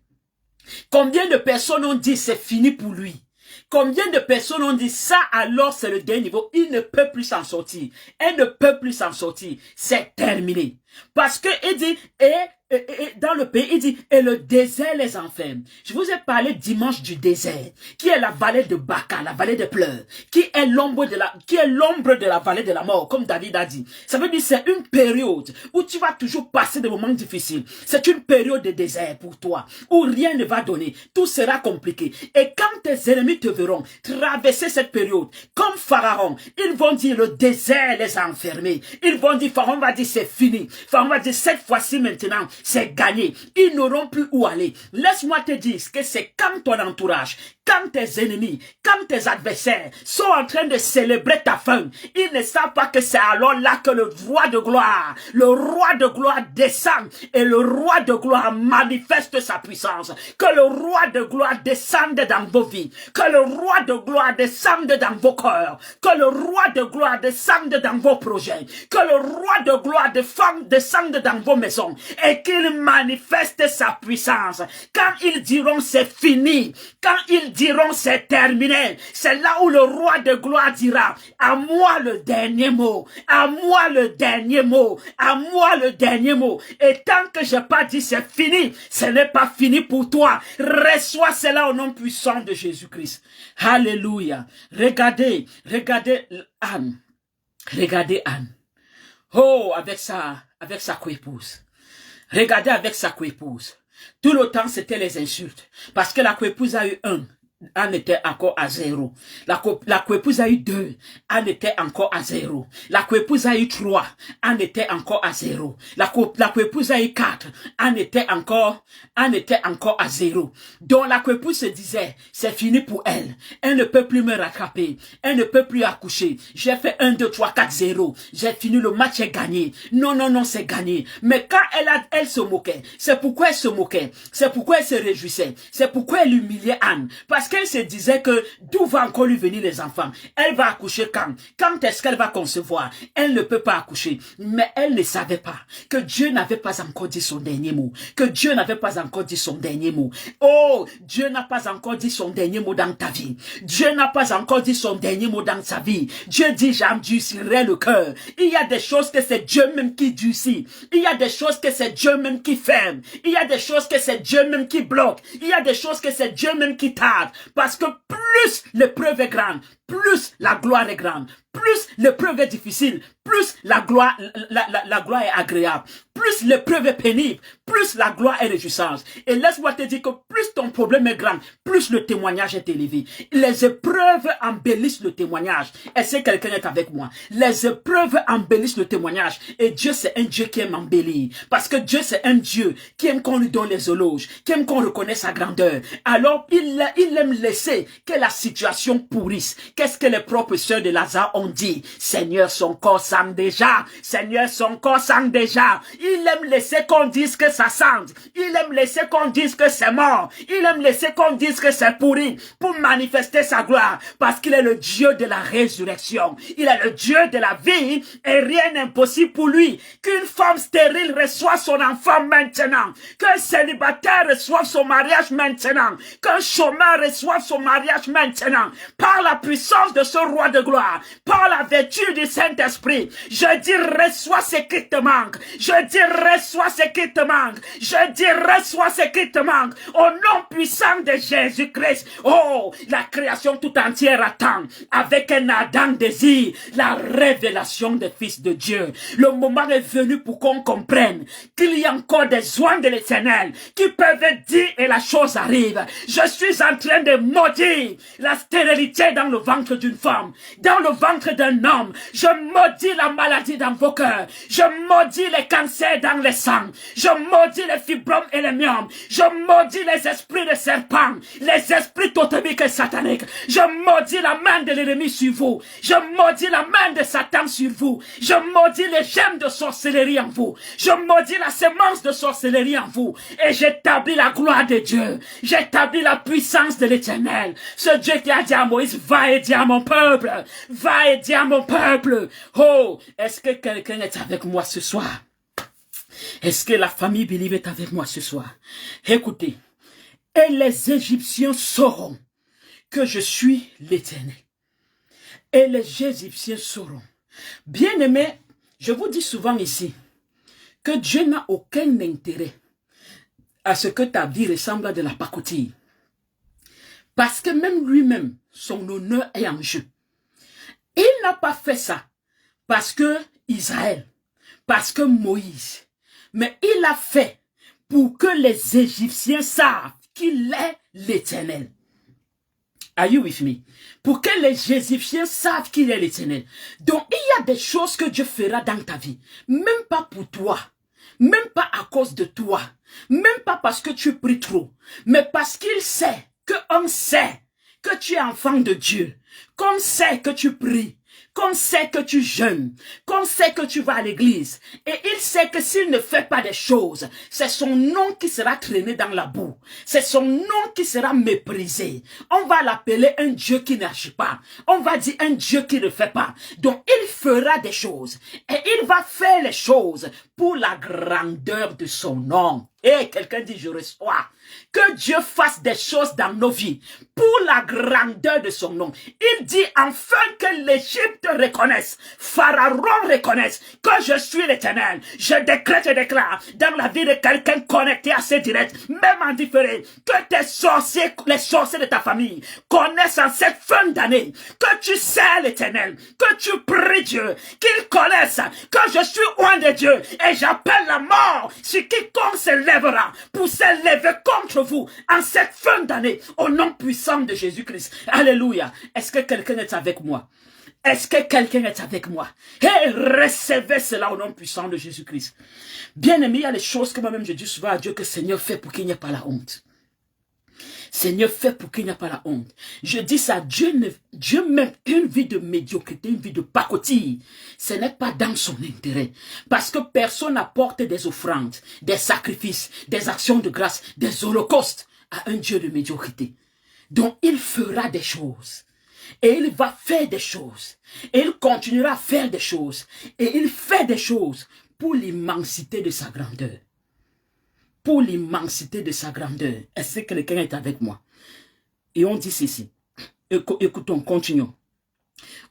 Combien de personnes ont dit c'est fini pour lui? Combien de personnes ont dit ça, alors c'est le dernier niveau, il ne peut plus s'en sortir. Elle ne peut plus s'en sortir. C'est terminé. Parce que il dit, et dans le pays, il dit, et le désert les enferme. Je vous ai parlé dimanche du désert, qui est la vallée de Baca, la vallée des pleurs, qui est l'ombre de la vallée de la mort, comme David a dit. Ça veut dire c'est une période où tu vas toujours passer des moments difficiles. C'est une période de désert pour toi, où rien ne va donner. Tout sera compliqué. Et quand tes ennemis te verront traverser cette période, comme Pharaon, ils vont dire le désert les a enfermés. Ils vont dire, Pharaon va dire c'est fini. Pharaon va dire cette fois-ci maintenant, c'est gagné. Ils n'auront plus où aller. Laisse-moi te dire que c'est quand ton entourage, quand tes ennemis, quand tes adversaires sont en train de célébrer ta fin, ils ne savent pas que c'est alors là que le roi de gloire descend et le roi de gloire manifeste sa puissance. Que le roi de gloire descende dans vos vies. Que le roi de gloire descende dans vos cœurs. Que le roi de gloire descende dans vos projets. Que le roi de gloire descende dans vos maisons et qu'il manifeste sa puissance. Quand ils diront c'est fini, quand ils diront c'est terminé, c'est là où le roi de gloire dira à moi le dernier mot, à moi le dernier mot, à moi le dernier mot. Et tant que j'ai pas dit c'est fini, ce n'est pas fini pour toi. Reçois cela au nom puissant de Jésus-Christ. Alléluia. Regardez Anne. Regardez Anne. Oh, avec sa coépouse. Regardez avec sa coépouse. Tout le temps, c'était les insultes. Parce que la coépouse a eu Anne était encore à 0. La coépouse a eu 2. Anne était encore à 0. La coépouse a eu 3. Anne était encore à 0. La coépouse a eu 4. Anne était encore à 0. Donc la coépouse se disait, c'est fini pour elle. Elle ne peut plus me rattraper. Elle ne peut plus accoucher. J'ai fait 1, 2, 3, 4, 0. J'ai fini, le match est gagné. Non, c'est gagné. Mais quand elle se moquait, c'est pourquoi elle se moquait. C'est pourquoi elle se réjouissait. C'est pourquoi elle humiliait Anne. Parce qu'elle se disait que d'où va encore lui venir les enfants? Elle va accoucher quand? Quand est-ce qu'elle va concevoir? Elle ne peut pas accoucher. Mais elle ne savait pas que Dieu n'avait pas encore dit son dernier mot. Que Dieu n'avait pas encore dit son dernier mot. Oh, Dieu n'a pas encore dit son dernier mot dans ta vie. Dieu n'a pas encore dit son dernier mot dans sa vie. Dieu dit, j'endurcirai le cœur. Il y a des choses que c'est Dieu même qui durcit. Il y a des choses que c'est Dieu même qui ferme. Il y a des choses que c'est Dieu même qui bloque. Il y a des choses que c'est Dieu même qui tarde. Parce que plus l'épreuve est grande, plus la gloire est grande. Plus l'épreuve est difficile, plus la gloire est agréable. Plus l'épreuve est pénible, plus la gloire est réjouissante. Et laisse-moi te dire que plus ton problème est grand, plus le témoignage est élevé. Les épreuves embellissent le témoignage. Est-ce que quelqu'un est avec moi? Les épreuves embellissent le témoignage. Et Dieu, c'est un Dieu qui aime embellir. Parce que Dieu, c'est un Dieu qui aime qu'on lui donne les éloges, qui aime qu'on reconnaisse sa grandeur. Alors, il aime laisser que la situation pourrisse. Qu'est-ce que les propres sœurs de Lazare ont dit? Seigneur, son corps sent déjà. Seigneur, son corps sent déjà. Il aime laisser qu'on dise que ça sent. Il aime laisser qu'on dise que c'est mort. Il aime laisser qu'on dise que c'est pourri pour manifester sa gloire. Parce qu'il est le Dieu de la résurrection. Il est le Dieu de la vie et rien n'est impossible pour lui. Qu'une femme stérile reçoive son enfant maintenant. Qu'un célibataire reçoive son mariage maintenant. Qu'un chômeur reçoive son mariage maintenant. Par la puissance de ce roi de gloire. Par la vertu du Saint-Esprit. Je dis reçois ce qui te manque. Je dis reçois ce qui te manque. Je dis reçois ce qui te manque. Au nom puissant de Jésus-Christ. Oh, la création tout entière attend avec un ardent désir la révélation des fils de Dieu. Le moment est venu pour qu'on comprenne qu'il y a encore des oies de l'Éternel qui peuvent dire et la chose arrive. Je suis en train de maudire la stérilité dans le ventre d'une femme, dans le ventre d'un homme. Je maudis la maladie dans vos cœurs. Je maudis les cancers dans les sangs. Je maudis les fibromes et les myomes. Je maudis les esprits de serpents, les esprits totémiques et sataniques. Je maudis la main de l'ennemi sur vous. Je maudis la main de Satan sur vous. Je maudis les gemmes de sorcellerie en vous. Je maudis la semence de sorcellerie en vous. Et j'établis la gloire de Dieu. J'établis la puissance de l'Éternel. Ce Dieu qui a dit à Moïse, va et dis à mon peuple. Va et dis à mon peuple. Oh, est-ce que quelqu'un est avec moi ce soir? Est-ce que la famille Believe est avec moi ce soir? Écoutez. Et les Égyptiens sauront que je suis l'Éternel. Et les Égyptiens sauront. Bien-aimés, je vous dis souvent ici que Dieu n'a aucun intérêt à ce que ta vie ressemble à de la pacotille. Parce que même lui-même, son honneur est en jeu. Il n'a pas fait ça parce que Israël, parce que Moïse, mais il a fait pour que les Égyptiens savent qu'il est l'Éternel. Are you with me? Pour que les Égyptiens savent qu'il est l'Éternel. Donc, il y a des choses que Dieu fera dans ta vie. Même pas pour toi. Même pas à cause de toi. Même pas parce que tu pries trop. Mais parce qu'il sait, qu'on sait que tu es enfant de Dieu. Qu'on sait que tu pries. Qu'on sait que tu jeûnes, qu'on sait que tu vas à l'église. Et il sait que s'il ne fait pas des choses, c'est son nom qui sera traîné dans la boue. C'est son nom qui sera méprisé. On va l'appeler un Dieu qui n'agit pas. On va dire un Dieu qui ne fait pas. Donc il fera des choses. Et il va faire les choses pour la grandeur de son nom. Et quelqu'un dit, je reçois. Que Dieu fasse des choses dans nos vies pour la grandeur de son nom. Il dit enfin que l'Égypte reconnaisse, Pharaon reconnaisse que je suis l'Éternel. Je décrète et déclare dans la vie de quelqu'un connecté à ce direct, même en différé, que tes sorciers, les sorciers de ta famille connaissent en cette fin d'année que tu sais l'Éternel, que tu pries Dieu, qu'ils connaissent que je suis loin de Dieu et j'appelle la mort sur quiconque se lèvera pour se lever contre vous en cette fin d'année au nom puissant de Jésus-Christ. Alléluia. Est-ce que quelqu'un est avec moi? Est-ce que quelqu'un est avec moi? Et recevez cela au nom puissant de Jésus-Christ. Bien-aimé, il y a les choses que moi-même je dis souvent à Dieu que Seigneur fait pour qu'il n'y ait pas la honte. Seigneur, fais pour qu'il n'y ait pas la honte. Je dis ça, Dieu même une vie de médiocrité, une vie de pacotille. Ce n'est pas dans son intérêt. Parce que personne n'apporte des offrandes, des sacrifices, des actions de grâce, des holocaustes à un Dieu de médiocrité. Donc il fera des choses. Et il va faire des choses. Et il continuera à faire des choses. Et il fait des choses pour l'immensité de sa grandeur. Pour l'immensité de sa grandeur. Est-ce que quelqu'un est avec moi? Et on dit ceci. Écoutons, continuons.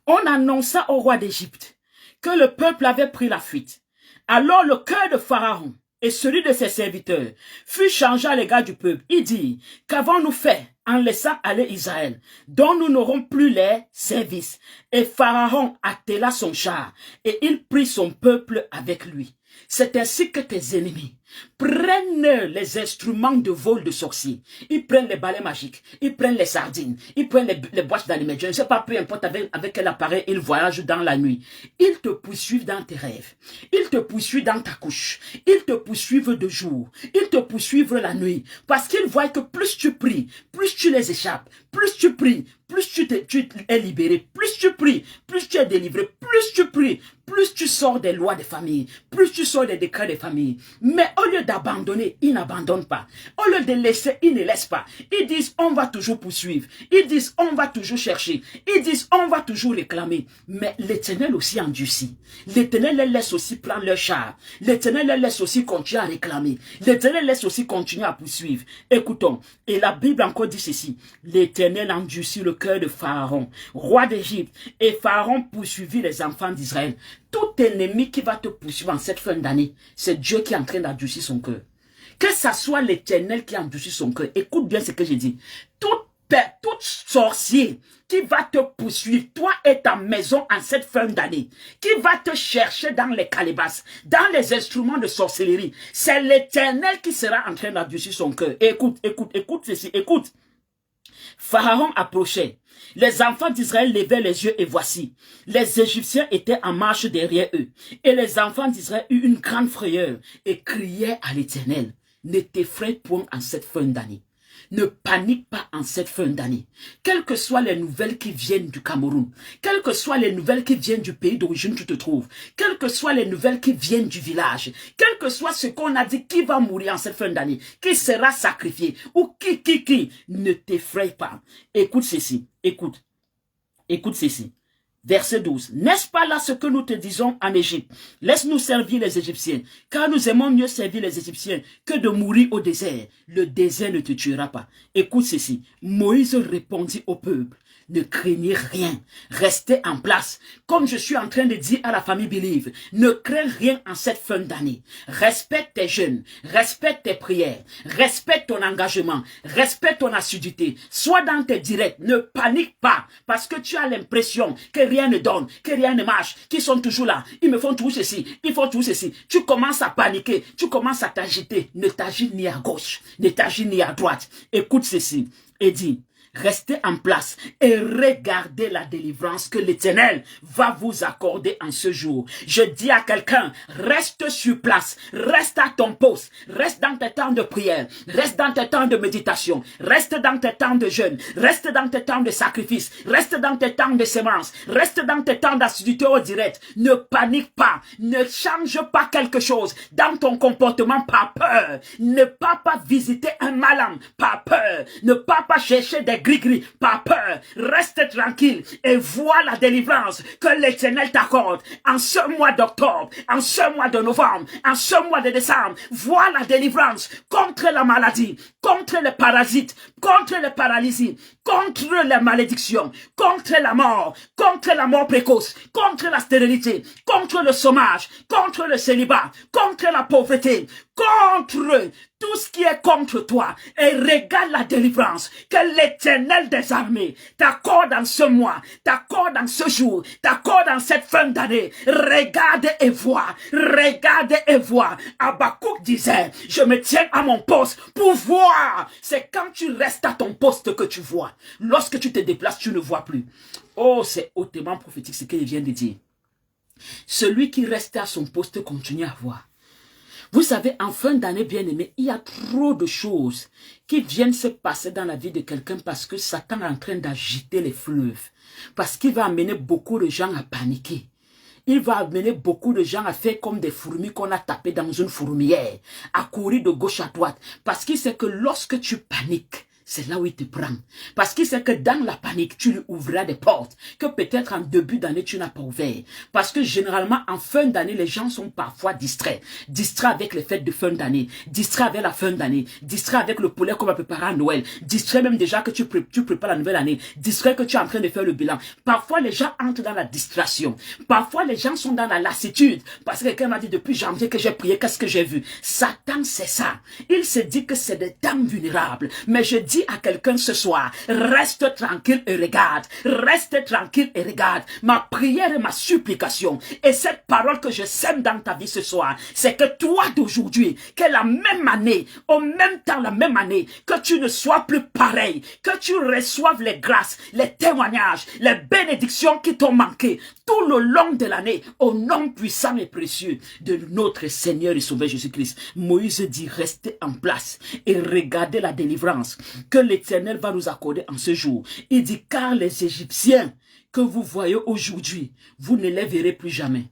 On annonça au roi d'Égypte que le peuple avait pris la fuite. Alors le cœur de Pharaon et celui de ses serviteurs fut changé à l'égard du peuple. Il dit, qu'avons-nous fait en laissant aller Israël, dont nous n'aurons plus les services? Et Pharaon attela son char et il prit son peuple avec lui. C'est ainsi que tes ennemis prennent les instruments de vol de sorciers. Ils prennent les balais magiques, ils prennent les sardines, ils prennent les boîtes d'allumettes. Je ne sais pas, peu importe avec quel appareil ils voyagent dans la nuit. Ils te poursuivent dans tes rêves. Ils te poursuivent dans ta couche. Ils te poursuivent de jour. Ils te poursuivent la nuit. Parce qu'ils voient que plus tu pries, plus tu les échappes. Plus tu pries, plus tu es libéré. Plus tu pries, plus tu es délivré. Plus tu pries, plus tu sors des lois des familles. Plus tu sors des décrets des familles. Mais au lieu d'abandonner, ils n'abandonnent pas. Au lieu de laisser, ils ne laissent pas. Ils disent, on va toujours poursuivre. Ils disent, on va toujours chercher. Ils disent, on va toujours réclamer. Mais l'Éternel aussi endurcit. L'Éternel les laisse aussi prendre leur char. L'Éternel les laisse aussi continuer à réclamer. L'Éternel laisse aussi continuer à poursuivre. Écoutons. Et la Bible encore dit ceci. L'Éternel endurcit le cœur de Pharaon, roi d'Égypte. Et Pharaon poursuivit les enfants d'Israël. Tout ennemi qui va te poursuivre en cette fin d'année, c'est Dieu qui est en train d'endurcir son cœur. Que ça soit l'Éternel qui endurcit son cœur. Écoute bien ce que j'ai dit. Tout sorcier qui va te poursuivre, toi et ta maison en cette fin d'année, qui va te chercher dans les calebasses, dans les instruments de sorcellerie, c'est l'Éternel qui sera en train d'endurcir son cœur. Écoute ceci, écoute. Pharaon approchait. Les enfants d'Israël levaient les yeux et voici, les Égyptiens étaient en marche derrière eux. Et les enfants d'Israël eurent une grande frayeur et criaient à l'Éternel. Ne t'effraie point en cette fin d'année. Ne panique pas en cette fin d'année. Quelles que soient les nouvelles qui viennent du Cameroun, quelles que soient les nouvelles qui viennent du pays d'origine où tu te trouves, quelles que soient les nouvelles qui viennent du village, quel que soit ce qu'on a dit qui va mourir en cette fin d'année, qui sera sacrifié, ou qui, ne t'effraie pas. Écoute ceci, écoute ceci. Verset 12. N'est-ce pas là ce que nous te disons en Égypte? Laisse-nous servir les Égyptiens, car nous aimons mieux servir les Égyptiens que de mourir au désert. Le désert ne te tuera pas. Écoute ceci. Moïse répondit au peuple. Ne craignez rien, restez en place. Comme je suis en train de dire à la famille Believe, ne crains rien en cette fin d'année. Respecte tes jeûnes, respecte tes prières, respecte ton engagement, respecte ton assiduité. Sois dans tes directs, ne panique pas, parce que tu as l'impression que rien ne donne, que rien ne marche, qu'ils sont toujours là. Ils me font tout ceci, ils font tout ceci. Tu commences à paniquer, tu commences à t'agiter. Ne t'agite ni à gauche, ne t'agite ni à droite. Écoute ceci et dis. restez en place et regardez la délivrance que l'Éternel va vous accorder en ce jour. Je dis à quelqu'un, reste sur place, reste à ton poste, reste dans tes temps de prière, reste dans tes temps de méditation, reste dans tes temps de jeûne, reste dans tes temps de sacrifice, reste dans tes temps de sémence, reste dans tes temps d'assiduité au direct. Ne panique pas, ne change pas quelque chose dans ton comportement, pas peur. Ne pas visiter un malin, pas peur. Ne pas chercher des gris-gris, pas peur. Reste tranquille et vois la délivrance que l'Éternel t'accorde en ce mois d'octobre, en ce mois de novembre, en ce mois de décembre. Vois la délivrance contre la maladie, contre les parasites, contre les paralysies, contre les malédictions, contre la mort précoce, contre la stérilité, contre le chômage, contre le célibat, contre la pauvreté, contre tout ce qui est contre toi, et regarde la délivrance que l'Éternel des armées t'accorde en ce mois, t'accorde en ce jour, t'accorde en cette fin d'année. Regarde et vois, regarde et vois. Habakkuk disait, je me tiens à mon poste pour voir. C'est quand tu restes à ton poste que tu vois. Lorsque tu te déplaces, tu ne vois plus. Oh, c'est hautement prophétique ce qu'il vient de dire. Celui qui reste à son poste continue à voir. Vous savez, en fin d'année, bien-aimé, il y a trop de choses qui viennent se passer dans la vie de quelqu'un parce que Satan est en train d'agiter les fleuves. Parce qu'il va amener beaucoup de gens à paniquer. Il va amener beaucoup de gens à faire comme des fourmis qu'on a tapées dans une fourmilière, à courir de gauche à droite. Parce qu'il sait que lorsque tu paniques, c'est là où il te prend. Parce qu'il sait que dans la panique, tu lui ouvriras des portes que peut-être en début d'année, tu n'as pas ouvert. Parce que généralement, en fin d'année, les gens sont parfois distraits. Distraits avec les fêtes de fin d'année. Distraits avec la fin d'année. Distraits avec le poulet qu'on va préparer à Noël. Distraits même déjà que tu prépares la nouvelle année. Distraits que tu es en train de faire le bilan. Parfois, les gens entrent dans la distraction. Parfois, les gens sont dans la lassitude. Parce que quelqu'un m'a dit depuis janvier que j'ai prié, qu'est-ce que j'ai vu? Satan, c'est ça. Il se dit que c'est des dames vulnérables. Mais je dis à quelqu'un ce soir, reste tranquille et regarde, reste tranquille et regarde. Ma prière et ma supplication et cette parole que je sème dans ta vie ce soir, c'est que toi d'aujourd'hui, que la même année, au même temps la même année, que tu ne sois plus pareil, que tu reçoives les grâces, les témoignages, les bénédictions qui t'ont manqué tout le long de l'année, au nom puissant et précieux de notre Seigneur et Sauveur Jésus-Christ. Moïse dit, restez en place et regardez la délivrance que l'Éternel va nous accorder en ce jour. Il dit, car les Égyptiens que vous voyez aujourd'hui, vous ne les verrez plus jamais.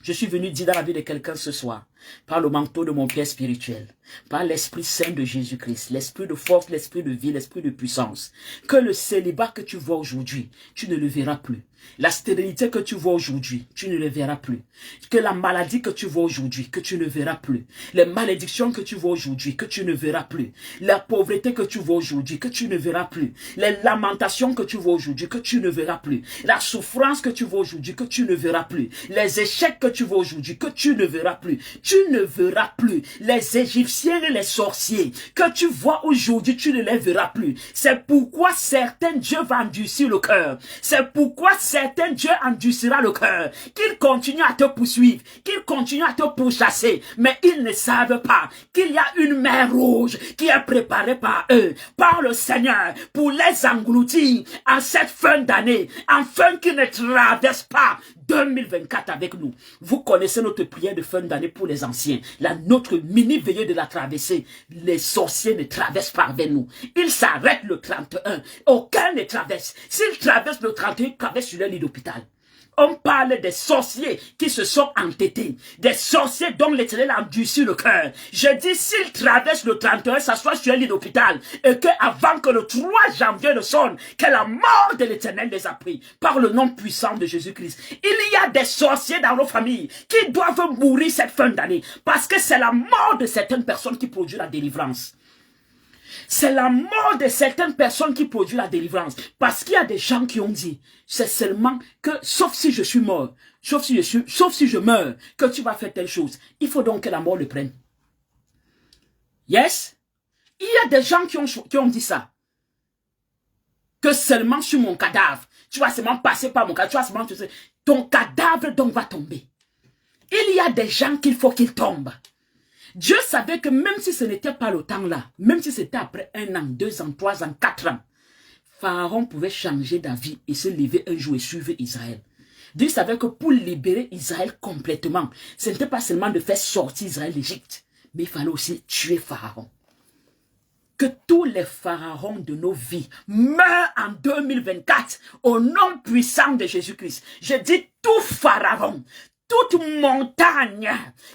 Je suis venu dire dans la vie de quelqu'un ce soir, par le manteau de mon Père spirituel, par l'Esprit Saint de Jésus-Christ, l'Esprit de force, l'Esprit de vie, l'Esprit de puissance, que le célibat que tu vois aujourd'hui, tu ne le verras plus. La stérilité que tu vois aujourd'hui, tu ne le verras plus. Que la maladie que tu vois aujourd'hui, que tu ne verras plus. Les malédictions que tu vois aujourd'hui, que tu ne verras plus. La pauvreté que tu vois aujourd'hui, que tu ne verras plus. Les lamentations que tu vois aujourd'hui, que tu ne verras plus. La souffrance que tu vois aujourd'hui, que tu ne verras plus. Les échecs que tu vois aujourd'hui, que tu ne verras plus. Tu ne verras plus. Les Égyptiens et les sorciers que tu vois aujourd'hui, tu ne les verras plus. C'est pourquoi certains Dieu va endurcir le cœur. C'est pourquoi certains Dieu endurcira le cœur, qu'ils continuent à te poursuivre, qu'ils continuent à te pourchasser, mais ils ne savent pas qu'il y a une mer rouge qui est préparée par eux, par le Seigneur, pour les engloutir en cette fin d'année, afin qu'ils ne traversent pas 2024 avec nous. Vous connaissez notre prière de fin d'année pour les anciens, notre mini-veillée de la traversée. Les sorciers ne traversent pas avec nous. Ils s'arrêtent le 31. Aucun ne traverse. S'ils traversent le 31, ils traversent sur leur lit d'hôpital. On parle des sorciers qui se sont entêtés, des sorciers dont l'Éternel a endurci le cœur. Je dis, s'ils traversent le 31, ça soit sur un lit d'hôpital, et que avant que le 3 janvier ne sonne, que la mort de l'Éternel les a pris, par le nom puissant de Jésus-Christ. Il y a des sorciers dans nos familles qui doivent mourir cette fin d'année, parce que c'est la mort de certaines personnes qui produit la délivrance. C'est la mort de certaines personnes qui produit la délivrance. Parce qu'il y a des gens qui ont dit, c'est seulement que, sauf si je suis mort, sauf si je meurs, que tu vas faire telle chose. Il faut donc que la mort le prenne. Yes? Il y a des gens qui ont dit ça. Que seulement sur mon cadavre, tu vas seulement passer par mon cadavre, tu vas seulement, ton cadavre donc va tomber. Il y a des gens qu'il faut qu'ils tombent. Dieu savait que même si ce n'était pas le temps là, même si c'était après 1 an, 2 ans, 3 ans, 4 ans, Pharaon pouvait changer d'avis et se lever un jour et suivre Israël. Dieu savait que pour libérer Israël complètement, ce n'était pas seulement de faire sortir Israël d'Égypte, mais il fallait aussi tuer Pharaon. Que tous les pharaons de nos vies meurent en 2024 au nom puissant de Jésus-Christ. Je dis tout pharaon, toute montagne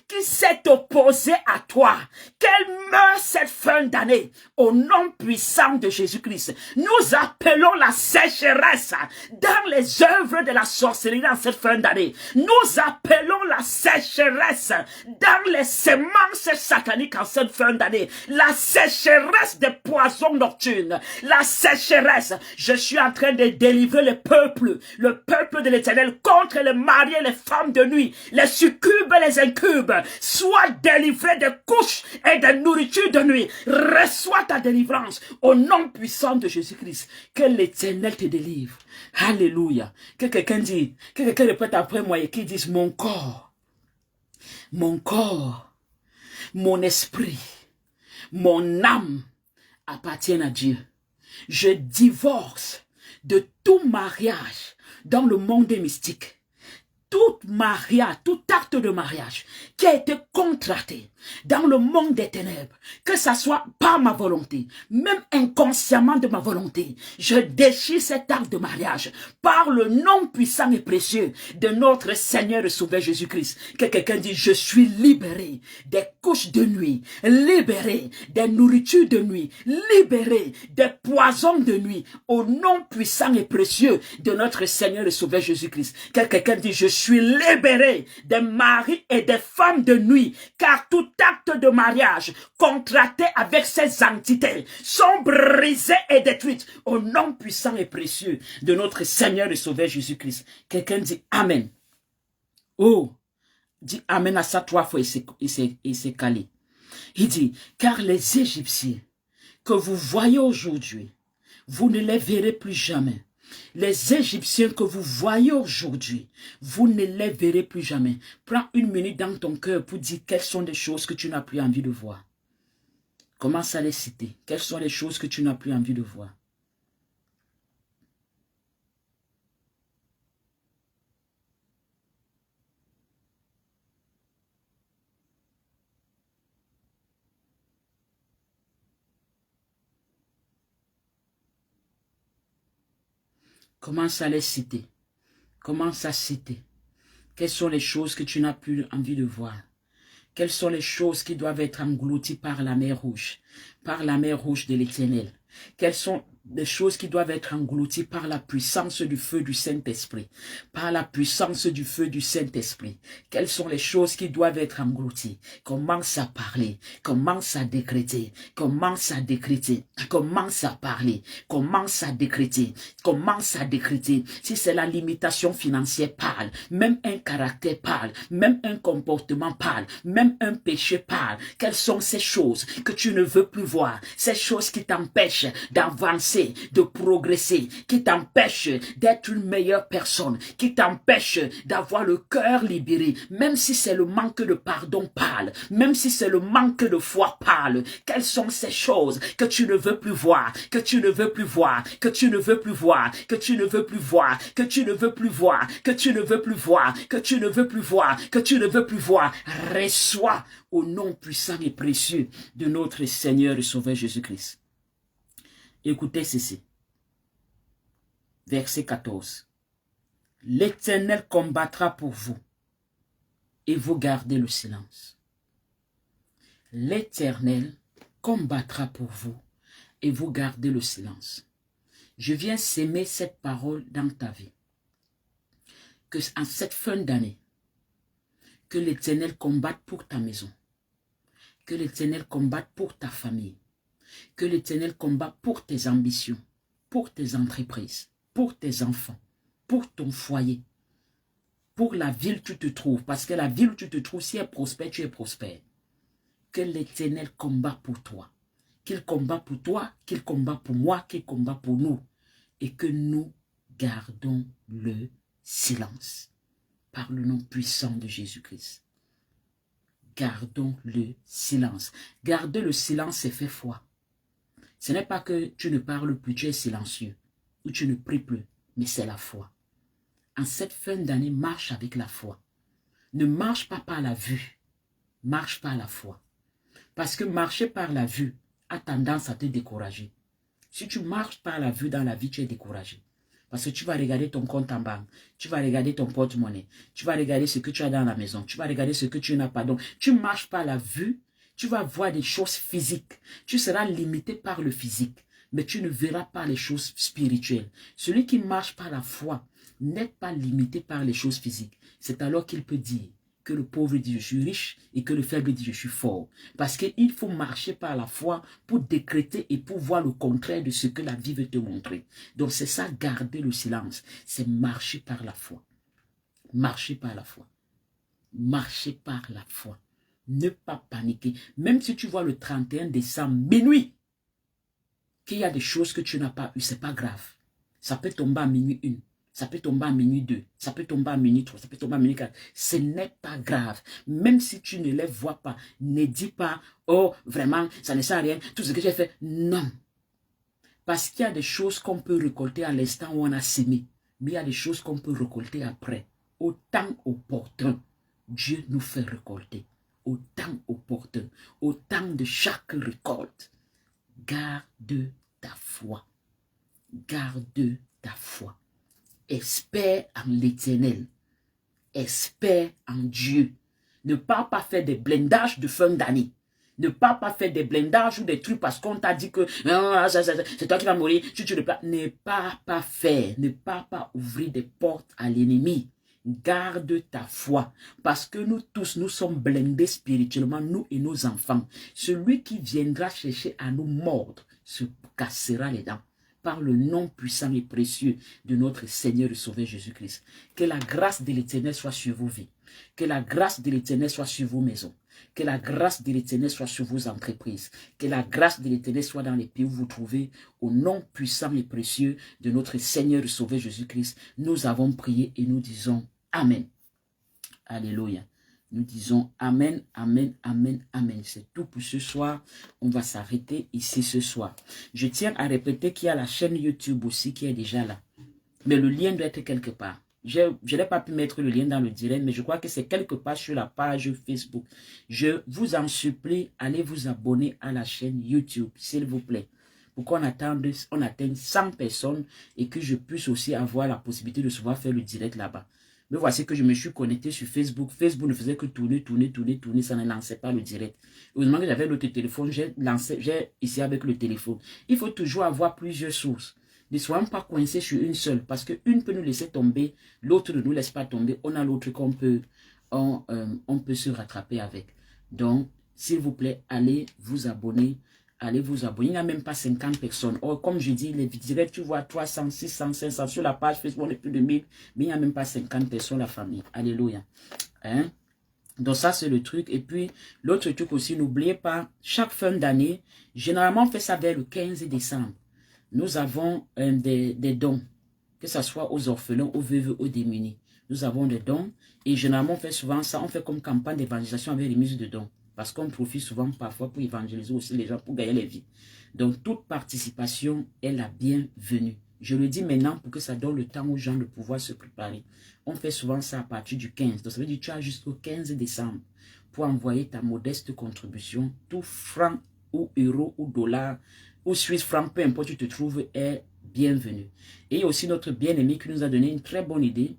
qui s'est opposée à toi, qu'elle meure cette fin d'année au nom puissant de Jésus-Christ. Nous appelons la sécheresse dans les œuvres de la sorcellerie dans cette fin d'année. Nous appelons la sécheresse dans les semences sataniques en cette fin d'année. La sécheresse des poisons nocturnes. La sécheresse. Je suis en train de délivrer le peuple de l'Éternel contre les maris et les femmes de nuit. Les succubes et les incubes, soient délivrés des couches et des nourritures de nuit. Reçois ta délivrance au nom puissant de Jésus-Christ. Que l'Éternel te délivre. Alléluia. Que quelqu'un dit, que quelqu'un répète après moi et qu'il dise mon corps, mon esprit, mon âme appartiennent à Dieu. Je divorce de tout mariage dans le monde mystique. Tout mariage, tout acte de mariage qui a été contracté dans le monde des ténèbres, que ça soit par ma volonté, même inconsciemment de ma volonté, je déchire cet acte de mariage par le nom puissant et précieux de notre Seigneur et Sauveur Jésus-Christ. Que quelqu'un dise, je suis libéré des couches de nuit, libéré des nourritures de nuit, libéré des poisons de nuit, au nom puissant et précieux de notre Seigneur et Sauveur Jésus-Christ. Que quelqu'un dise, je suis libéré des maris et des femmes de nuit, car tout acte de mariage contracté avec ces entités sont brisés et détruites au nom puissant et précieux de notre Seigneur et Sauveur Jésus-Christ. Quelqu'un dit Amen. Oh, dit Amen à ça 3 fois et c'est calé. Il dit, car les Égyptiens que vous voyez aujourd'hui, vous ne les verrez plus jamais. Les Égyptiens que vous voyez aujourd'hui, vous ne les verrez plus jamais. Prends une minute dans ton cœur pour dire quelles sont les choses que tu n'as plus envie de voir. Commence à les citer. Quelles sont les choses que tu n'as plus envie de voir? Commence à les citer. Commence à citer. Quelles sont les choses que tu n'as plus envie de voir? Quelles sont les choses qui doivent être englouties par la mer rouge de l'Éternel? Quelles sont les choses qui doivent être englouties par la puissance du feu du Saint-Esprit? Par la puissance du feu du Saint-Esprit. Quelles sont les choses qui doivent être englouties? Commence à parler, commence à décréter, commence à décréter, commence à parler, commence à décréter, commence à décréter. Si c'est la limitation financière, parle. Même un caractère parle, même un comportement parle, même un péché parle. Quelles sont ces choses que tu ne veux plus voir? Ces choses qui t'empêchent d'avancer, de progresser, qui t'empêche d'être une meilleure personne, qui t'empêche d'avoir le cœur libéré, même si c'est le manque de pardon, parle, même si c'est le manque de foi, parle. Quelles sont ces choses que tu ne veux plus voir, que tu ne veux plus voir, que tu ne veux plus voir, que tu ne veux plus voir, que tu ne veux plus voir, que tu ne veux plus voir, que tu ne veux plus voir, que tu ne veux plus voir? Reçois au nom puissant et précieux de notre Seigneur et Sauveur Jésus-Christ. Écoutez ceci. Verset 14. L'Éternel combattra pour vous et vous gardez le silence. L'Éternel combattra pour vous et vous gardez le silence. Je viens s'aimer cette parole dans ta vie. Que en cette fin d'année, que l'Éternel combatte pour ta maison. Que l'Éternel combatte pour ta famille. Que l'Éternel combat pour tes ambitions, pour tes entreprises, pour tes enfants, pour ton foyer, pour la ville où tu te trouves. Parce que la ville où tu te trouves, si elle prospère, tu es prospère. Que l'Éternel combat pour toi. Qu'il combat pour toi, qu'il combat pour moi, qu'il combat pour nous. Et que nous gardons le silence. Par le nom puissant de Jésus-Christ. Gardons le silence. Garder le silence, c'est faire foi. Ce n'est pas que tu ne parles plus, tu es silencieux. où tu ne pries plus, mais c'est la foi. En cette fin d'année, marche avec la foi. Ne marche pas par la vue, marche par la foi. Parce que marcher par la vue a tendance à te décourager. Si tu marches par la vue dans la vie, tu es découragé. Parce que tu vas regarder ton compte en banque, tu vas regarder ton porte-monnaie, tu vas regarder ce que tu as dans la maison, tu vas regarder ce que tu n'as pas. Donc, tu marches par la vue, tu vas voir des choses physiques. Tu seras limité par le physique, mais tu ne verras pas les choses spirituelles. Celui qui marche par la foi n'est pas limité par les choses physiques. C'est alors qu'il peut dire que le pauvre dit je suis riche et que le faible dit je suis fort. Parce qu'il faut marcher par la foi pour décréter et pour voir le contraire de ce que la vie veut te montrer. Donc c'est ça, garder le silence. C'est marcher par la foi. Marcher par la foi. Marcher par la foi. Ne pas paniquer. Même si tu vois le 31 décembre, minuit, qu'il y a des choses que tu n'as pas eues, c'est pas grave. Ça peut tomber à minuit 1. Ça peut tomber à minuit 2, ça peut tomber à minuit 3, ça peut tomber à minuit 4. Ce n'est pas grave. Même si tu ne les vois pas, ne dis pas, oh, vraiment, ça ne sert à rien, tout ce que j'ai fait. Non. Parce qu'il y a des choses qu'on peut récolter à l'instant où on a semé. Mais il y a des choses qu'on peut récolter après. Au temps opportun, Dieu nous fait récolter. Au temps opportun, au temps de chaque récolte. Garde ta foi. Garde ta foi. Espère en l'Éternel. Espère en Dieu. Ne pars pas faire des blindages de fin d'année. Ne pars pas faire des blindages ou des trucs parce qu'on t'a dit que c'est toi qui vas mourir. Tu ne pars. Ne pars pas faire. Ne pars pas ouvrir des portes à l'ennemi. Garde ta foi. Parce que nous tous, nous sommes blindés spirituellement, nous et nos enfants. Celui qui viendra chercher à nous mordre se cassera les dents. Par le nom puissant et précieux de notre Seigneur et Sauveur Jésus-Christ. Que la grâce de l'Éternel soit sur vos vies. Que la grâce de l'Éternel soit sur vos maisons. Que la grâce de l'Éternel soit sur vos entreprises. Que la grâce de l'Éternel soit dans les pays où vous vous trouvez. Au nom puissant et précieux de notre Seigneur et Sauveur Jésus-Christ, nous avons prié et nous disons Amen. Alléluia. Nous disons Amen, Amen, Amen, Amen. C'est tout pour ce soir. On va s'arrêter ici ce soir. Je tiens à répéter qu'il y a la chaîne YouTube aussi qui est déjà là. Mais le lien doit être quelque part. Je n'ai pas pu mettre le lien dans le direct, mais je crois que c'est quelque part sur la page Facebook. Je vous en supplie, allez vous abonner à la chaîne YouTube, s'il vous plaît. Pour qu'on atteigne 100 personnes et que je puisse aussi avoir la possibilité de pouvoir faire le direct là-bas. Mais voici que je me suis connecté sur Facebook. Facebook ne faisait que tourner, ça ne lançait pas le direct. Heureusement que j'avais l'autre téléphone, j'ai ici avec le téléphone. Il faut toujours avoir plusieurs sources. Ne soyons pas coincés sur une seule, parce qu'une peut nous laisser tomber, l'autre ne nous laisse pas tomber. On a l'autre qu'on peut, on peut se rattraper avec. Donc, s'il vous plaît, allez vous abonner. Allez vous abonner. Il n'y a même pas 50 personnes. Or, comme je dis, les directs, tu vois 300, 600, 500. Sur la page Facebook, on est plus de 1000. Mais il n'y a même pas 50 personnes, la famille. Alléluia. Hein? Donc ça, c'est le truc. Et puis, l'autre truc aussi, n'oubliez pas, chaque fin d'année, généralement, on fait ça vers le 15 décembre. Nous avons des dons. Que ce soit aux orphelins, aux veuves, aux démunis. Nous avons des dons. Et généralement, on fait souvent ça. On fait comme campagne d'évangélisation avec les mises de dons. Parce qu'on profite souvent parfois pour évangéliser aussi les gens, pour gagner les vies. Donc, toute participation est la bienvenue. Je le dis maintenant pour que ça donne le temps aux gens de pouvoir se préparer. On fait souvent ça à partir du 15. Donc, ça veut dire que tu as jusqu'au 15 décembre pour envoyer ta modeste contribution. Tout franc ou euro ou dollar ou suisse franc, peu importe où tu te trouves, est bienvenu. Et il y a aussi notre bien-aimé qui nous a donné une très bonne idée.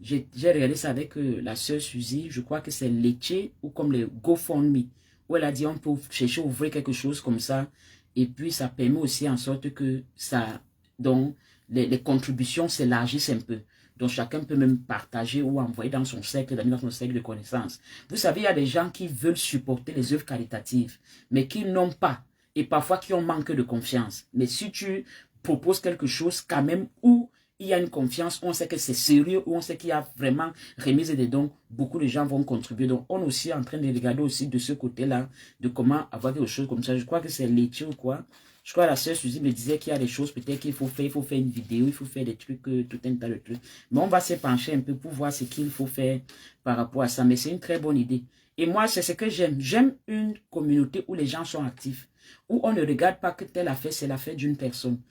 J'ai regardé ça avec la sœur Suzy, je crois que c'est Lecce ou comme les GoFundMe, où elle a dit on peut chercher à ouvrir quelque chose comme ça, et puis ça permet aussi en sorte que ça, donc les contributions s'élargissent un peu. Donc chacun peut même partager ou envoyer dans son cercle d'amis, dans son cercle de connaissances. Vous savez, il y a des gens qui veulent supporter les œuvres caritatives, mais qui n'ont pas, et parfois qui ont manque de confiance. Mais si tu proposes quelque chose quand même où il y a une confiance, on sait que c'est sérieux, on sait qu'il y a vraiment remise des dons, beaucoup de gens vont contribuer. Donc, on est aussi en train de regarder aussi de ce côté-là, de comment avoir quelque chose comme ça. Je crois que c'est laitier ou quoi. Je crois que la sœur Suzy me disait qu'il y a des choses peut-être qu'il faut faire. Il faut faire une vidéo, il faut faire des trucs, tout un tas de trucs. Mais on va se pencher un peu pour voir ce qu'il faut faire par rapport à ça. Mais c'est une très bonne idée. Et moi, c'est ce que j'aime. J'aime une communauté où les gens sont actifs, où on ne regarde pas que telle affaire, c'est l'affaire d'une personne.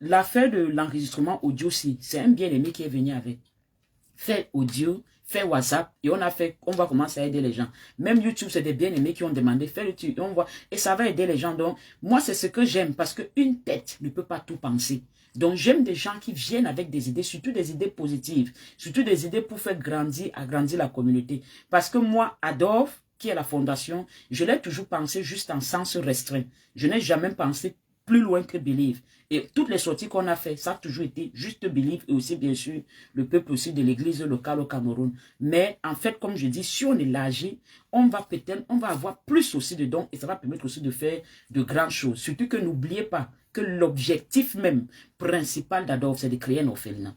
l'affaire de l'enregistrement audio aussi, c'est un bien-aimé qui est venu avec. Fait audio, fait WhatsApp, et on va commencer à aider les gens. Même YouTube, c'est des bien-aimés qui ont demandé, fait YouTube, et ça va aider les gens. Donc, moi, c'est ce que j'aime, parce qu'une tête ne peut pas tout penser. Donc, j'aime des gens qui viennent avec des idées, surtout des idées positives, surtout des idées pour faire agrandir la communauté. Parce que moi, Adolphe, qui est la fondation, je l'ai toujours pensé juste en sens restreint. Je n'ai jamais pensé plus loin que Believe. Et toutes les sorties qu'on a fait, ça a toujours été juste Believe et aussi, bien sûr, le peuple aussi de l'église locale au Cameroun. Mais en fait, comme je dis, si on élargit, on va avoir plus aussi de dons et ça va permettre aussi de faire de grandes choses. Surtout que n'oubliez pas que l'objectif même principal d'Adolphe, c'est de créer un orphelinat.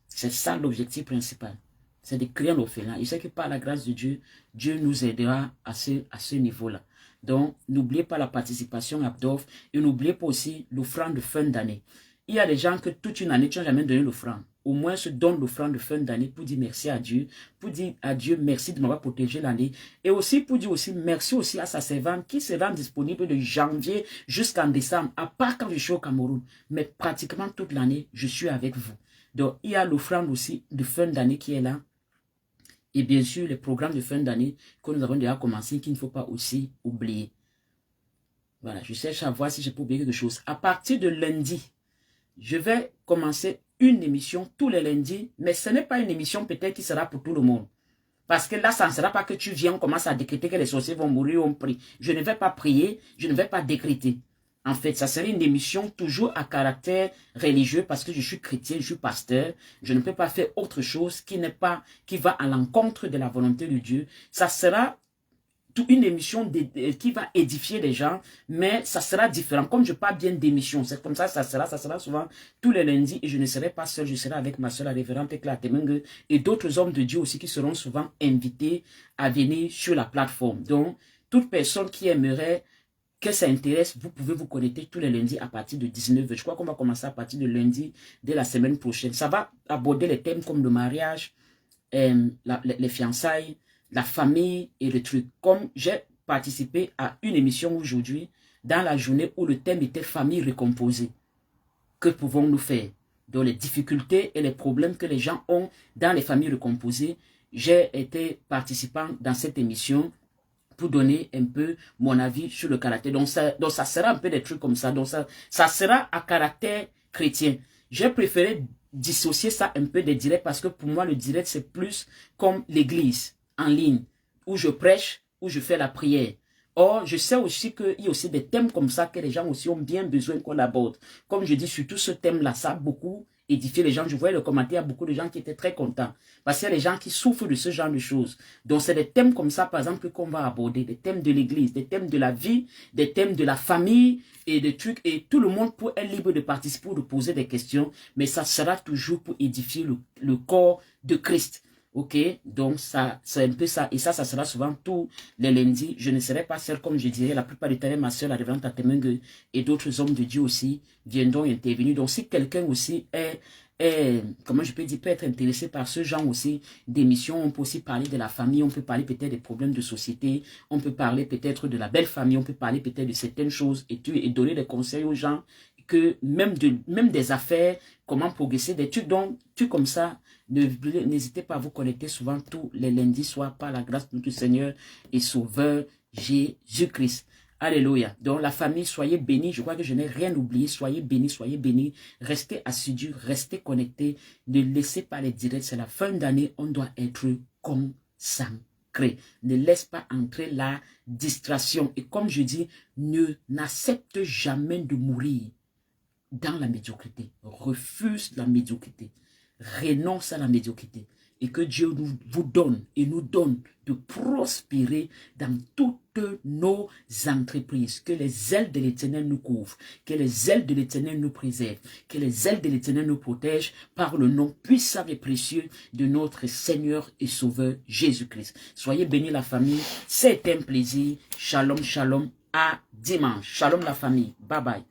C'est ça l'objectif principal. C'est de créer un orphelinat. Il sait que par la grâce de Dieu, Dieu nous aidera à ce niveau-là. Donc, n'oubliez pas la participation à Adolphe et n'oubliez pas aussi l'offrande de fin d'année. Il y a des gens que toute une année, tu n'as jamais donné l'offrande. Au moins, se donne l'offrande de fin d'année pour dire merci à Dieu, pour dire à Dieu merci de m'avoir protégé l'année. Et aussi pour dire aussi merci aussi à sa servante qui sera disponible de janvier jusqu'en décembre, à part quand je suis au Cameroun. Mais pratiquement toute l'année, je suis avec vous. Donc, il y a l'offrande aussi de fin d'année qui est là. Et bien sûr, les programmes de fin d'année que nous avons déjà commencé, qu'il ne faut pas aussi oublier. Voilà, je cherche à voir si je peux oublier quelque chose. À partir de lundi, je vais commencer une émission tous les lundis, mais ce n'est pas une émission peut-être qui sera pour tout le monde. Parce que là, ça ne sera pas que tu viens, on commence à décréter que les sorciers vont mourir, on prie. Je ne vais pas prier, je ne vais pas décréter. En fait, ça serait une émission toujours à caractère religieux parce que je suis chrétien, je suis pasteur. Je ne peux pas faire autre chose qui va à l'encontre de la volonté de Dieu. Ça sera une émission qui va édifier les gens, mais ça sera différent. Comme je parle bien d'émission, c'est comme ça sera souvent tous les lundis et je ne serai pas seul, je serai avec ma soeur, la révérende Claire Temenge et d'autres hommes de Dieu aussi qui seront souvent invités à venir sur la plateforme. Donc, toute personne qui aimerait que ça intéresse, vous pouvez vous connecter tous les lundis à partir de 19h. Je crois qu'on va commencer à partir de lundi de la semaine prochaine. Ça va aborder les thèmes comme le mariage, les fiançailles, la famille et le truc. Comme j'ai participé à une émission aujourd'hui, dans la journée où le thème était famille recomposée. Que pouvons-nous faire? Donc les difficultés et les problèmes que les gens ont dans les familles recomposées. J'ai été participant dans cette émission pour donner un peu mon avis sur le caractère. Donc ça sera un peu des trucs comme ça. Donc ça sera à caractère chrétien. J'ai préféré dissocier ça un peu des directs parce que pour moi, le direct, c'est plus comme l'église en ligne, où je prêche, où je fais la prière. Or, je sais aussi qu'il y a aussi des thèmes comme ça que les gens aussi ont bien besoin qu'on aborde. Comme je dis, surtout ce thème-là, ça a beaucoup édifié les gens. Je voyais le commentaire, il y a beaucoup de gens qui étaient très contents. Parce qu'il y a des gens qui souffrent de ce genre de choses. Donc, c'est des thèmes comme ça, par exemple, qu'on va aborder. Des thèmes de l'église, des thèmes de la vie, des thèmes de la famille et des trucs. Et tout le monde peut être libre de participer ou de poser des questions. Mais ça sera toujours pour édifier le corps de Christ. Ok, donc ça, c'est un peu ça. Et ça sera souvent tous les lundis. Je ne serai pas seul, comme je dirais, la plupart du temps, ma soeur, la révérende Tatemenge et d'autres hommes de Dieu aussi viendront intervenir. Donc, si quelqu'un aussi comment je peux dire, peut être intéressé par ce genre aussi d'émissions, on peut aussi parler de la famille, on peut parler peut-être des problèmes de société, on peut parler peut-être de la belle famille, on peut parler peut-être de certaines choses et donner des conseils aux gens, que même des affaires, comment progresser, des trucs, donc, trucs comme ça. N'hésitez pas à vous connecter souvent tous les lundis soirs par la grâce de notre Seigneur et Sauveur Jésus-Christ. Alléluia. Donc la famille, soyez bénis. Je crois que je n'ai rien oublié. Soyez bénis, soyez bénis. Restez assidus, restez connectés. Ne laissez pas les directs. C'est la fin d'année. On doit être consacré. Ne laisse pas entrer la distraction. Et comme je dis, n'accepte jamais de mourir dans la médiocrité. Refuse la médiocrité. Renonce à la médiocrité. Et que Dieu vous donne et nous donne de prospérer dans toutes nos entreprises. Que les ailes de l'Éternel nous couvrent. Que les ailes de l'Éternel nous préservent. Que les ailes de l'Éternel nous protègent par le nom puissant et précieux de notre Seigneur et Sauveur Jésus-Christ. Soyez bénis la famille. C'est un plaisir. Shalom, shalom. À dimanche. Shalom la famille. Bye bye.